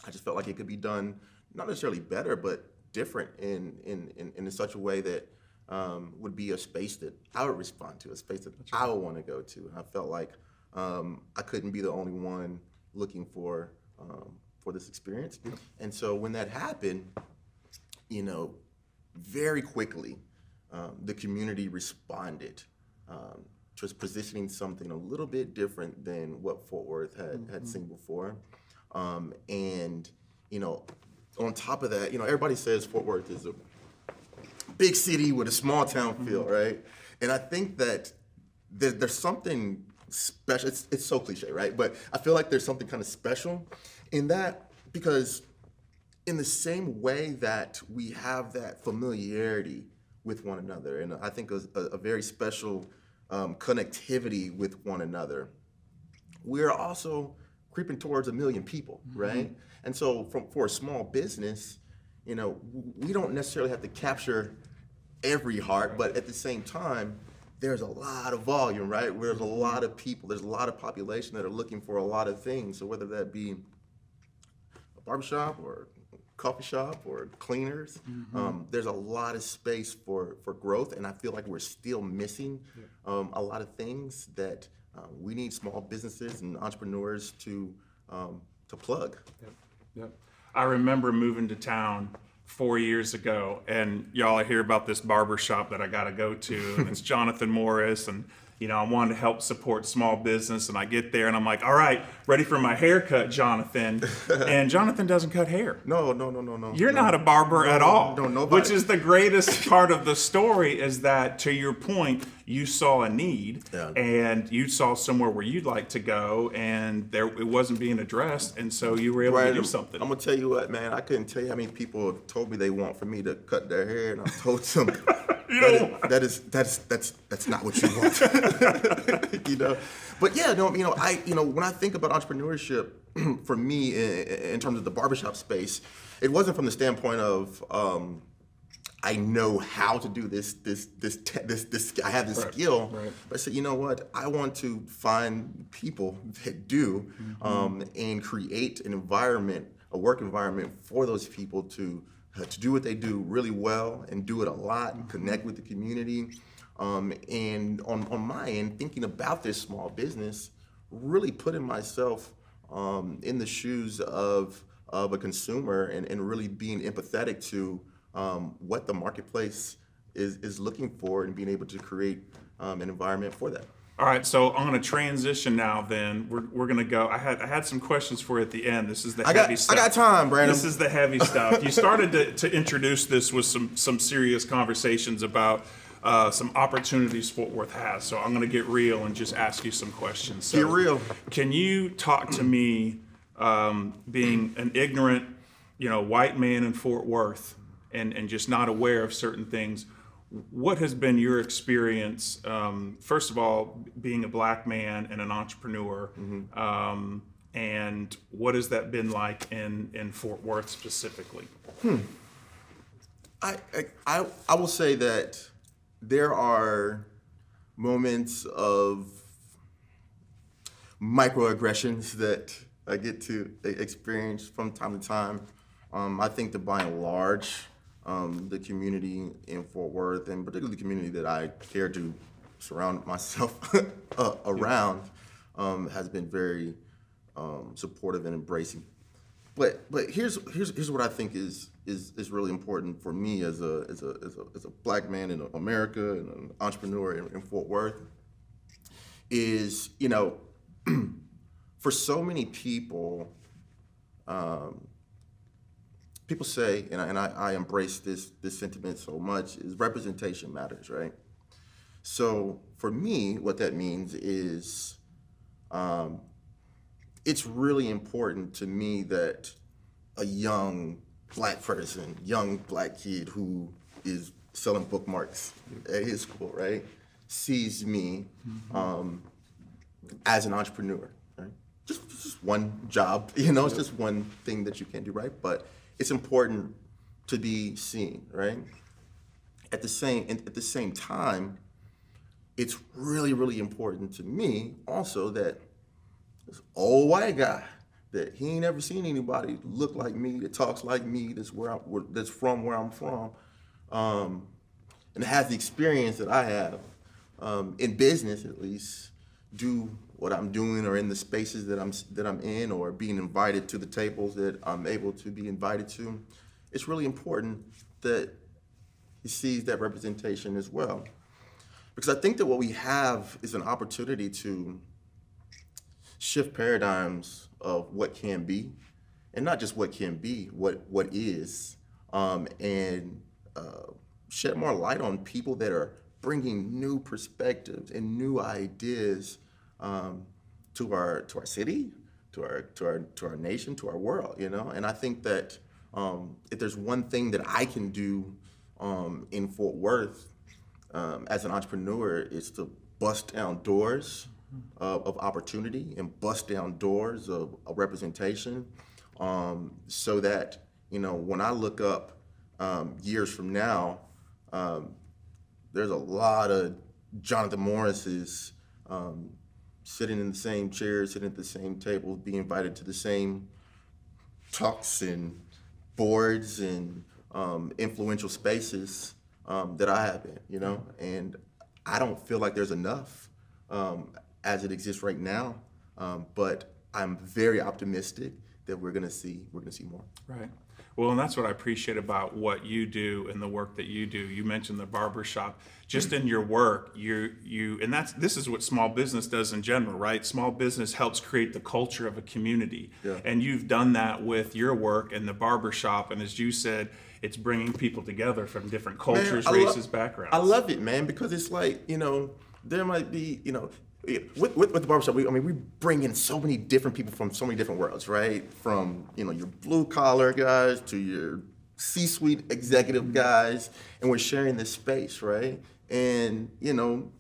S16: I just felt like it could be done not necessarily better, but different in such a way that would be a space that I would respond to, a space that I would want to go to. And I felt like I couldn't be the only one looking for this experience. And so when that happened, you know, very quickly, the community responded to positioning something a little bit different than what Fort Worth had seen before. And, you know, on top of that, you know, everybody says Fort Worth is a big city with a small town feel, right? And I think that there's something special. It's so cliche, right? But I feel like there's something kind of special in that, because in the same way that we have that familiarity with one another, and I think a very special connectivity with one another, we're also creeping towards 1 million people, right? And so for a small business, you know, we don't necessarily have to capture every heart, but at the same time, there's a lot of volume, right? There's a lot of people, there's a lot of population that are looking for a lot of things. So whether that be a barbershop or coffee shop or cleaners, there's a lot of space for growth, and I feel like we're still missing a lot of things that we need small businesses and entrepreneurs to plug.
S9: Yep. I remember moving to town 4 years ago, and y'all hear about this barber shop that I got to go to, and it's Jonathan Morris, and you know, I wanted to help support small business, and I get there and I'm like, all right, ready for my haircut, Jonathan. And Jonathan doesn't cut hair.
S16: No.
S9: You're not a barber at all.
S16: No, nobody.
S9: Which is the greatest part of the story, is that, to your point, you saw a need and you saw somewhere where you'd like to go, and it wasn't being addressed, and so you were able to do something.
S16: I'm gonna tell you what, man. I couldn't tell you how many people have told me they want for me to cut their hair, and I've told them that's not what you want. You know, but yeah, no, when I think about entrepreneurship, for me in terms of the barbershop space, it wasn't from the standpoint of I know how to do this. I have this skill. Right. But I said, you know what? I want to find people that do, and create an environment, a work environment for those people to do what they do really well and do it a lot and connect with the community. And on my end, thinking about this small business, really putting myself in the shoes of a consumer and really being empathetic to what the marketplace is looking for and being able to create an environment for that.
S9: All right, so I'm going to transition now. Then we're going to go. I had some questions for you at the end. This is the heavy stuff.
S16: I got time, Brandon.
S9: This is the heavy stuff. You started to introduce this with some serious conversations about some opportunities Fort Worth has. So I'm going to get real and just ask you some questions. So
S16: get real.
S9: Can you talk to me, being an ignorant, white man in Fort Worth, and just not aware of certain things? What has been your experience, first of all, being a black man and an entrepreneur, and what has that been like in Fort Worth specifically?
S16: I will say that there are moments of microaggressions that I get to experience from time to time. I think that by and large, the community in Fort Worth, and particularly the community that I care to surround myself around, has been very supportive and embracing. But here's what I think is really important for me as a black man in America and an entrepreneur in Fort Worth is, for so many people. People say, and I embrace this sentiment so much, is representation matters, right? So for me, what that means is it's really important to me that a young black person, young black kid who is selling bookmarks at his school, right, sees me as an entrepreneur, right? Just one job, it's just one thing that you can do, right? But it's important to be seen, right? At the same time, it's really, really important to me also that this old white guy that he ain't never seen anybody look like me, that talks like me, that's from where I'm from, and has the experience that I have in business, at least, do what I'm doing, or in the spaces that I'm in, or being invited to the tables that I'm able to be invited to. It's really important that he sees that representation as well. Because I think that what we have is an opportunity to shift paradigms of what can be, and not just what can be, what is, and shed more light on people that are bringing new perspectives and new ideas to our city, to our nation, to our world, And I think that if there's one thing that I can do in Fort Worth as an entrepreneur, is to bust down doors of opportunity and bust down doors of representation, so that when I look up years from now, there's a lot of Jonathan Morris's sitting in the same chairs, sitting at the same tables, being invited to the same talks and boards and influential spaces that I have been, And I don't feel like there's enough as it exists right now, but I'm very optimistic that we're gonna see more. Right.
S9: Well, and that's what I appreciate about what you do and the work that you do. You mentioned the barbershop. Just in your work, and this is what small business does in general, right? Small business helps create the culture of a community. Yeah. And you've done that with your work in the barbershop. And as you said, it's bringing people together from different cultures, races, backgrounds.
S16: I love it, man, because it's like, you know, there might be, you know, with the barbershop, we bring in so many different people from so many different worlds, right? From, you know, your blue collar guys to your C-suite executive guys, and we're sharing this space, right? And, you know,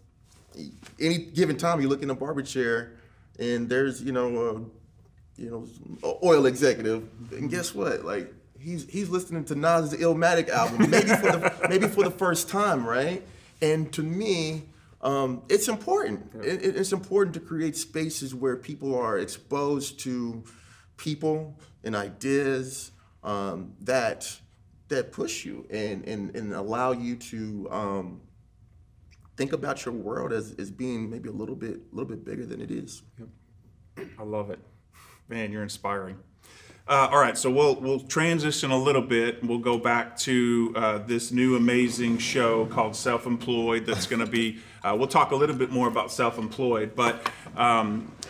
S16: any given time you look in a barber chair and there's, you know, oil executive, and guess what? Like, he's listening to Nas' Illmatic album, maybe for the first time, right? And to me, it's important. It's important to create spaces where people are exposed to people and ideas that push you and allow you to think about your world as being maybe a little bit bigger than it is.
S9: Yep. I love it. Man, you're inspiring. All right, so we'll transition a little bit. We'll go back to this new amazing show called Self-Employed that's going to be, we'll talk a little bit more about Self-Employed, but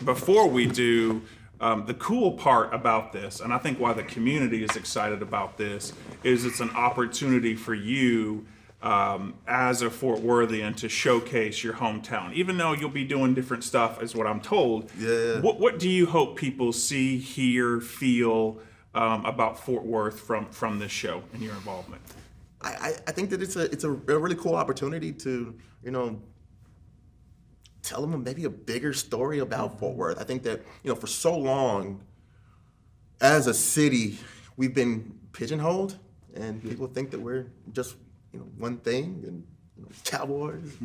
S9: before we do, the cool part about this, and I think why the community is excited about this, is it's an opportunity for you as a Fort Worthian to showcase your hometown. Even though you'll be doing different stuff, is what I'm told.
S16: Yeah.
S9: What do you hope people see, hear, feel about Fort Worth from this show and your involvement?
S16: I think that it's a really cool opportunity to, you know, tell them maybe a bigger story about Fort Worth. I think that, you know, for so long as a city, we've been pigeonholed, and people think that we're just, you know, one thing, and, you know, cowboys,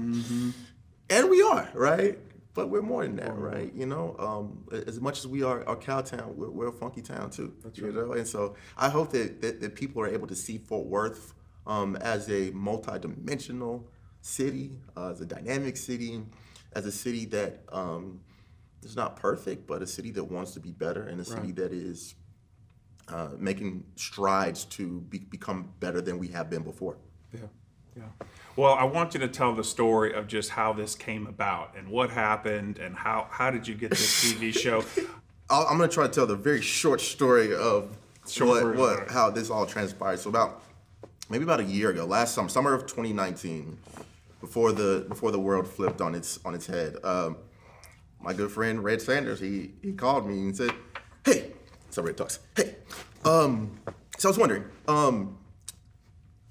S16: and we are, right? But we're more than that, right? You know, as much as we are a cow town, we're a funky town too. That's right. You know, and so I hope that people are able to see Fort Worth as a multi-dimensional city, as a dynamic city, as a city that is not perfect, but a city that wants to be better, and a city that is making strides to become better than we have been before.
S9: Yeah. Well, I want you to tell the story of just how this came about and what happened and how did you get this TV show?
S16: I'm going to try to tell the very short story of how this all transpired. So maybe about a year ago, last summer of 2019, before the world flipped on its head, my good friend Red Sanders, he called me and said, "Hey," so Red talks. "Hey, so I was wondering,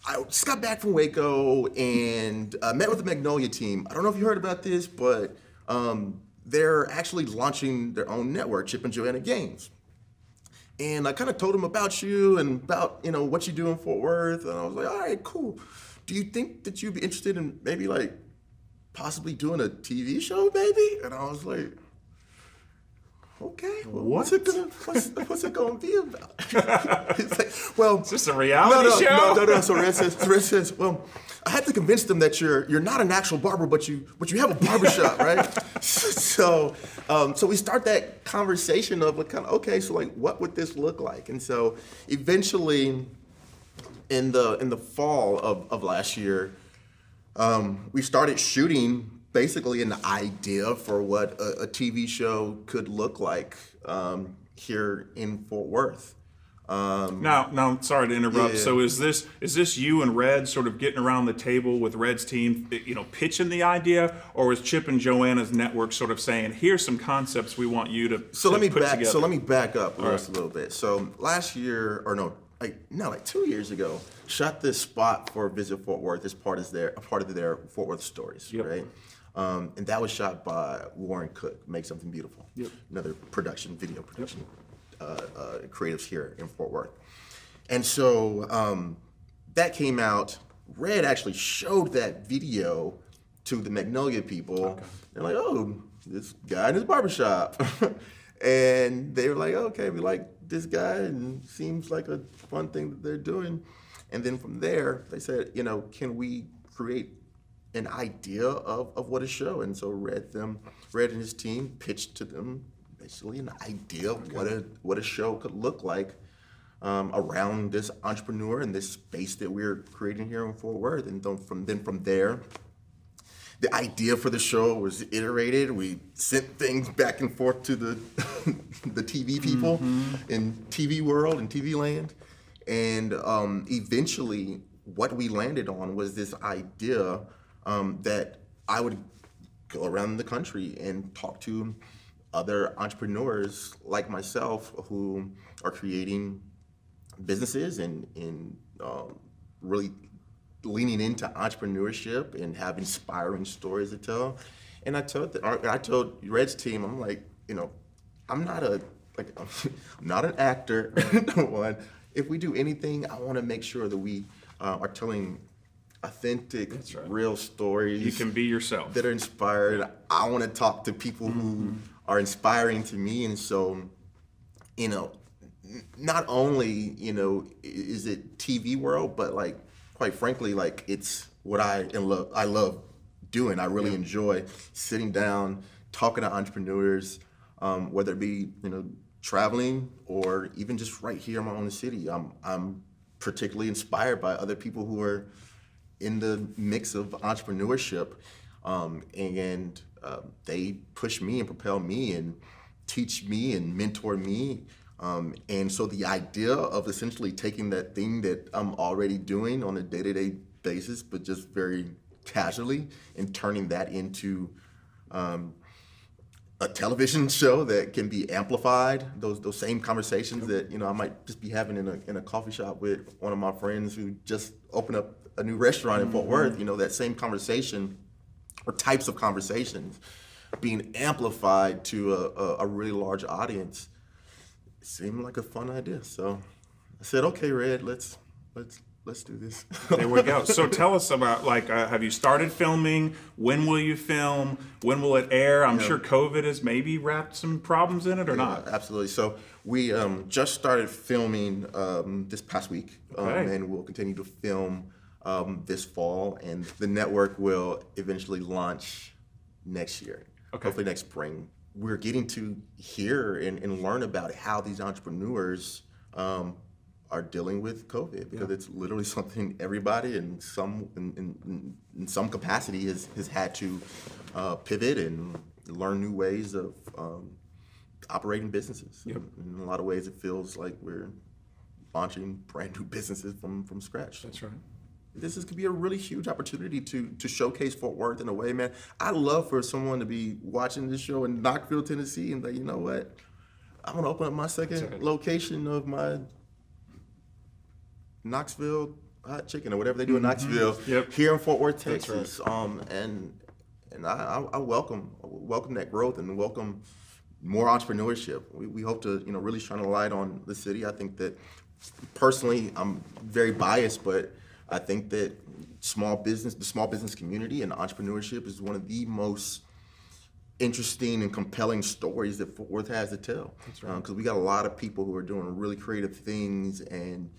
S16: I just got back from Waco and met with the Magnolia team. I don't know if you heard about this, but they're actually launching their own network, Chip and Joanna Games. And I kind of told them about you and about, you know, what you do in Fort Worth. And I was like, all right, cool. Do you think that you'd be interested in maybe like possibly doing a TV show, maybe?" And I was like, "Okay, well, what's it gonna be about?" It's like, well,
S9: is this a reality show?
S16: No. So Red says, "Well, I had to convince them that you're not an actual barber, but you have a barbershop, right?" So we start that conversation of like, kind of, okay, so like, what would this look like? And so eventually, in the fall of last year, we started shooting basically an idea for what a TV show could look like here in Fort Worth.
S9: Now, sorry to interrupt.
S16: Yeah.
S9: So is this you and Red sort of getting around the table with Red's team, you know, pitching the idea, or is Chip and Joanna's network sort of saying, "Here's some concepts we want you to put together"?
S16: So let me back up just a little bit. So last year, like 2 years ago, shot this spot for Visit Fort Worth as part of their Fort Worth Stories, right? And that was shot by Warren Cook, Make Something Beautiful, another video production creatives here in Fort Worth. And so that came out. Red actually showed that video to the Magnolia people. Okay. They're like, "Oh, this guy in his barbershop." And they were like, "Okay, we like this guy and seems like a fun thing that they're doing." And then from there, they said, you know, "Can we create an idea of what a show?" And so Red and his team pitched to them basically an idea of what a show could look like around this entrepreneur and this space that we're creating here in Fort Worth. And from there, the idea for the show was iterated. We sent things back and forth to the the TV people in TV world and TV land. And eventually what we landed on was this idea that I would go around the country and talk to other entrepreneurs like myself who are creating businesses and really leaning into entrepreneurship and have inspiring stories to tell. And I told Red's team, I'm like, I'm not an actor. One, if we do anything, I want to make sure that we are telling authentic, real stories.
S9: You can be yourself.
S16: That are inspired. I want to talk to people who are inspiring to me, and so, not only is it TV world, but like, quite frankly, like it's what I love doing. I really enjoy sitting down, talking to entrepreneurs, whether it be traveling or even just right here in my own city. I'm particularly inspired by other people who are in the mix of entrepreneurship, and they push me and propel me and teach me and mentor me. And so the idea of essentially taking that thing that I'm already doing on a day-to-day basis, but just very casually, and turning that into a television show that can be amplified, those same conversations that I might just be having in a coffee shop with one of my friends who just opened up a new restaurant in Fort Worth. That same conversation or types of conversations being amplified to a really large audience. It seemed like a fun idea, so I said, "Okay, Red, let's do this."
S9: There we go. So tell us about, have you started filming? When will you film? When will it air? I'm sure COVID has maybe wrapped some problems in it, or not?
S16: Absolutely. So we just started filming this past week, and we'll continue to film this fall, and the network will eventually launch next year, hopefully next spring. We're getting to hear and learn about how these entrepreneurs are dealing with COVID, because it's literally something everybody in some capacity has had to pivot and learn new ways of operating businesses. In a lot of ways, it feels like we're launching brand new businesses from scratch.
S9: That's right.
S16: This could be a really huge opportunity to showcase Fort Worth in a way, man. I'd love for someone to be watching this show in Knoxville, Tennessee, and like, you know what? I want to open up my second location of my Knoxville hot chicken or whatever they do in Knoxville here in Fort Worth, Texas. And I welcome that growth and welcome more entrepreneurship. We hope to really shine a light on the city. I think that personally, I'm very biased, but I think that the small business community and entrepreneurship is one of the most interesting and compelling stories that Fort Worth has to tell. That's right. Because we got a lot of people who are doing really creative things and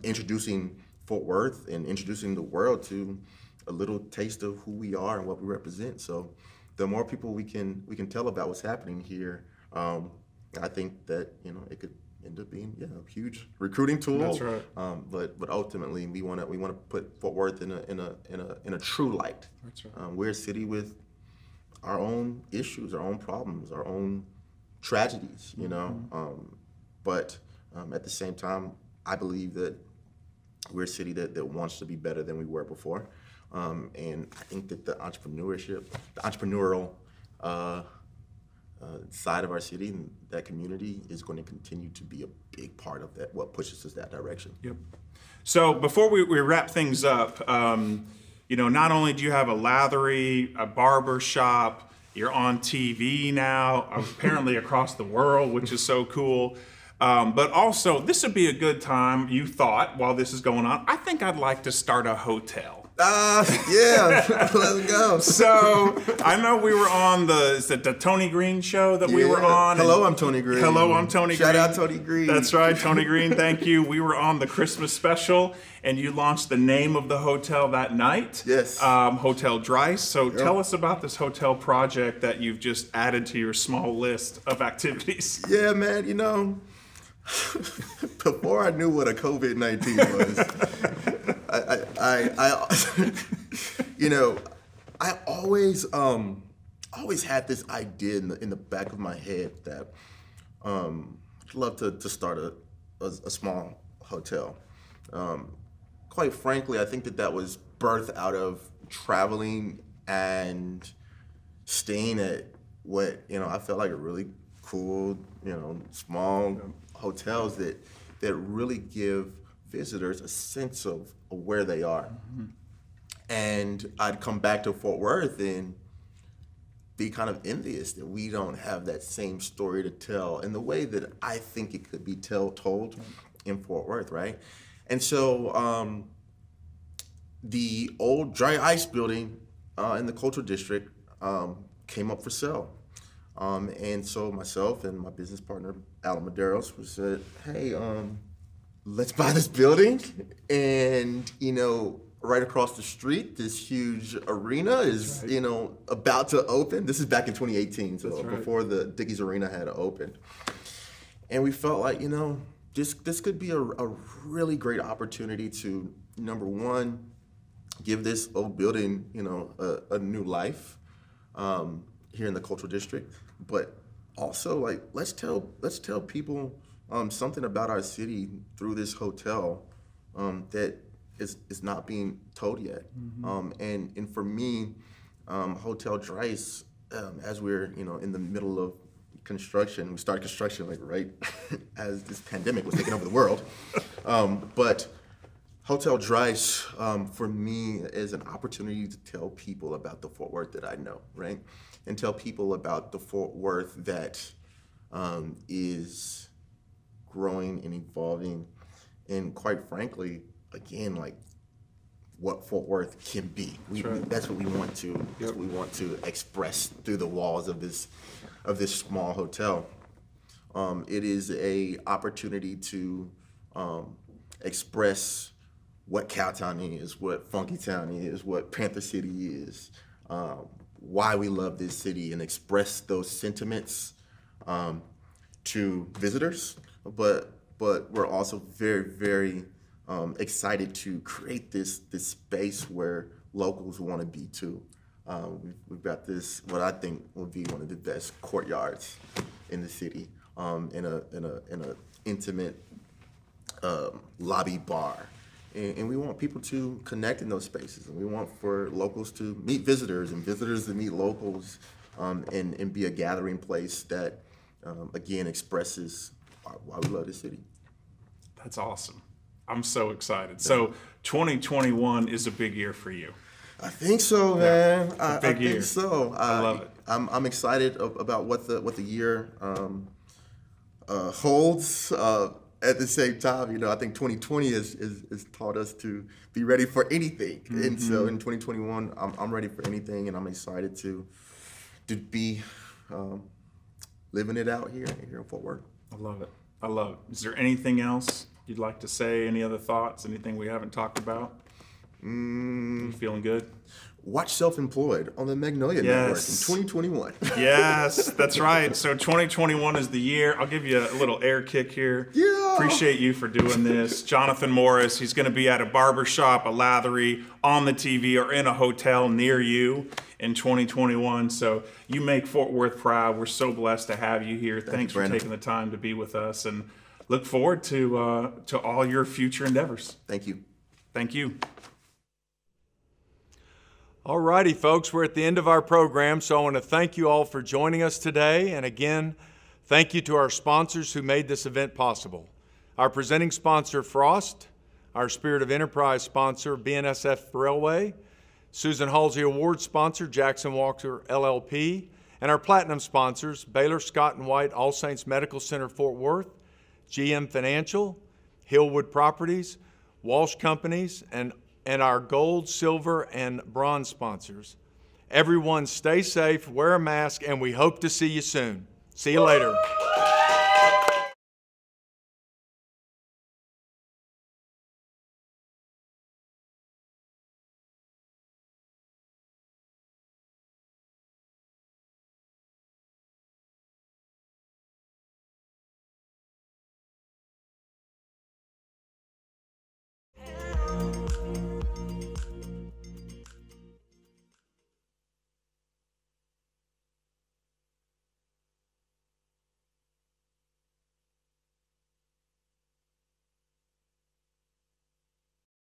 S16: introducing Fort Worth and introducing the world to a little taste of who we are and what we represent. So the more people we can tell about what's happening here, I think that it could end up being a huge recruiting tool.
S9: That's right.
S16: But ultimately we want to put Fort Worth in a true light.
S9: That's right.
S16: We're a city with our own issues, our own problems, our own tragedies. But at the same time, I believe that we're a city that wants to be better than we were before. And I think that the entrepreneurial side of our city and that community is going to continue to be a big part of that, what pushes us that direction.
S9: Yep. So before we wrap things up, not only do you have a lathery, a barber shop, you're on TV now, apparently across the world, which is so cool. But also, this would be a good time, you thought, while this is going on, I think I'd like to start a hotel.
S16: Yeah, let's go.
S9: So, I know we were on the Tony Green show that we were on.
S16: Hello, I'm Tony Green.
S9: Hello, I'm Tony Green.
S16: Shout out Tony Green.
S9: That's right, Tony Green, thank you. We were on the Christmas special, and you launched the name of the hotel that night.
S16: Yes.
S9: Hotel Dryce. So tell us about this hotel project that you've just added to your small list of activities.
S16: Yeah, man, before I knew what a COVID-19 was, I always had this idea in the back of my head that I'd love to start a small hotel. Quite frankly, I think that was birthed out of traveling and staying at what, I felt like a really cool, small hotels that really give visitors a sense of where they are. Mm-hmm. And I'd come back to Fort Worth and be kind of envious that we don't have that same story to tell in the way that I think it could be told in Fort Worth, right? And so the old dry ice building in the Cultural District came up for sale. And so myself and my business partner, Alan Medeiros, we said, hey, let's buy this building. And, right across the street, this huge arena is, about to open. This is back in 2018, so before the Dickies Arena had opened. And we felt like, this could be a really great opportunity to, number one, give this old building, a new life here in the Cultural District, but also like let's tell people something about our city through this hotel that is not being told yet. Mm-hmm. And for me, Hotel Dryce, as we're in the middle of construction, we started construction like right as this pandemic was taking over the world, but Hotel Dryce, for me, is an opportunity to tell people about the Fort Worth that I know, right? And tell people about the Fort Worth that is growing and evolving, and quite frankly, again, like what Fort Worth can be. That's what we want to. That's what we want to express through the walls of this small hotel. It is a opportunity to express what Cowtown is, what Funky Town is, what Panther City is, why we love this city, and express those sentiments to visitors. But we're also very, very excited to create this space where locals want to be too. We've got this, what I think will be one of the best courtyards in the city, in a intimate lobby bar. And we want people to connect in those spaces, and we want for locals to meet visitors and visitors to meet locals, and be a gathering place that, again, expresses why we love this city.
S9: That's awesome. I'm so excited. So 2021 is a big year for you.
S16: I think so, man.
S9: I think
S16: so.
S9: I love it.
S16: I'm excited about what the year holds. At the same time, I think 2020 has taught us to be ready for anything. Mm-hmm. And so in 2021, I'm ready for anything, and I'm excited to be living it out here in Fort Worth.
S9: I love it. I love it. Is there anything else you'd like to say? Any other thoughts? Anything we haven't talked about? You feeling good?
S16: Watch Self-Employed on the Magnolia Network in 2021.
S9: Yes, that's right. So 2021 is the year. I'll give you a little air kick here.
S16: Yeah.
S9: Appreciate you for doing this. Jonathan Morris, he's going to be at a barbershop, a lathery, on the TV, or in a hotel near you in 2021. So you make Fort Worth proud. We're so blessed to have you here. Thanks for taking the time to be with us, and look forward to all your future endeavors.
S16: Thank you.
S9: Thank you.
S6: All righty, folks, we're at the end of our program, so I want to thank you all for joining us today. And again, thank you to our sponsors who made this event possible. Our presenting sponsor, Frost, our Spirit of Enterprise sponsor, BNSF Railway, Susan Halsey Award sponsor, Jackson Walker LLP, and our platinum sponsors, Baylor Scott & White All Saints Medical Center, Fort Worth, GM Financial, Hillwood Properties, Walsh Companies, and our gold, silver, and bronze sponsors. Everyone stay safe, wear a mask, and we hope to see you soon. See you later.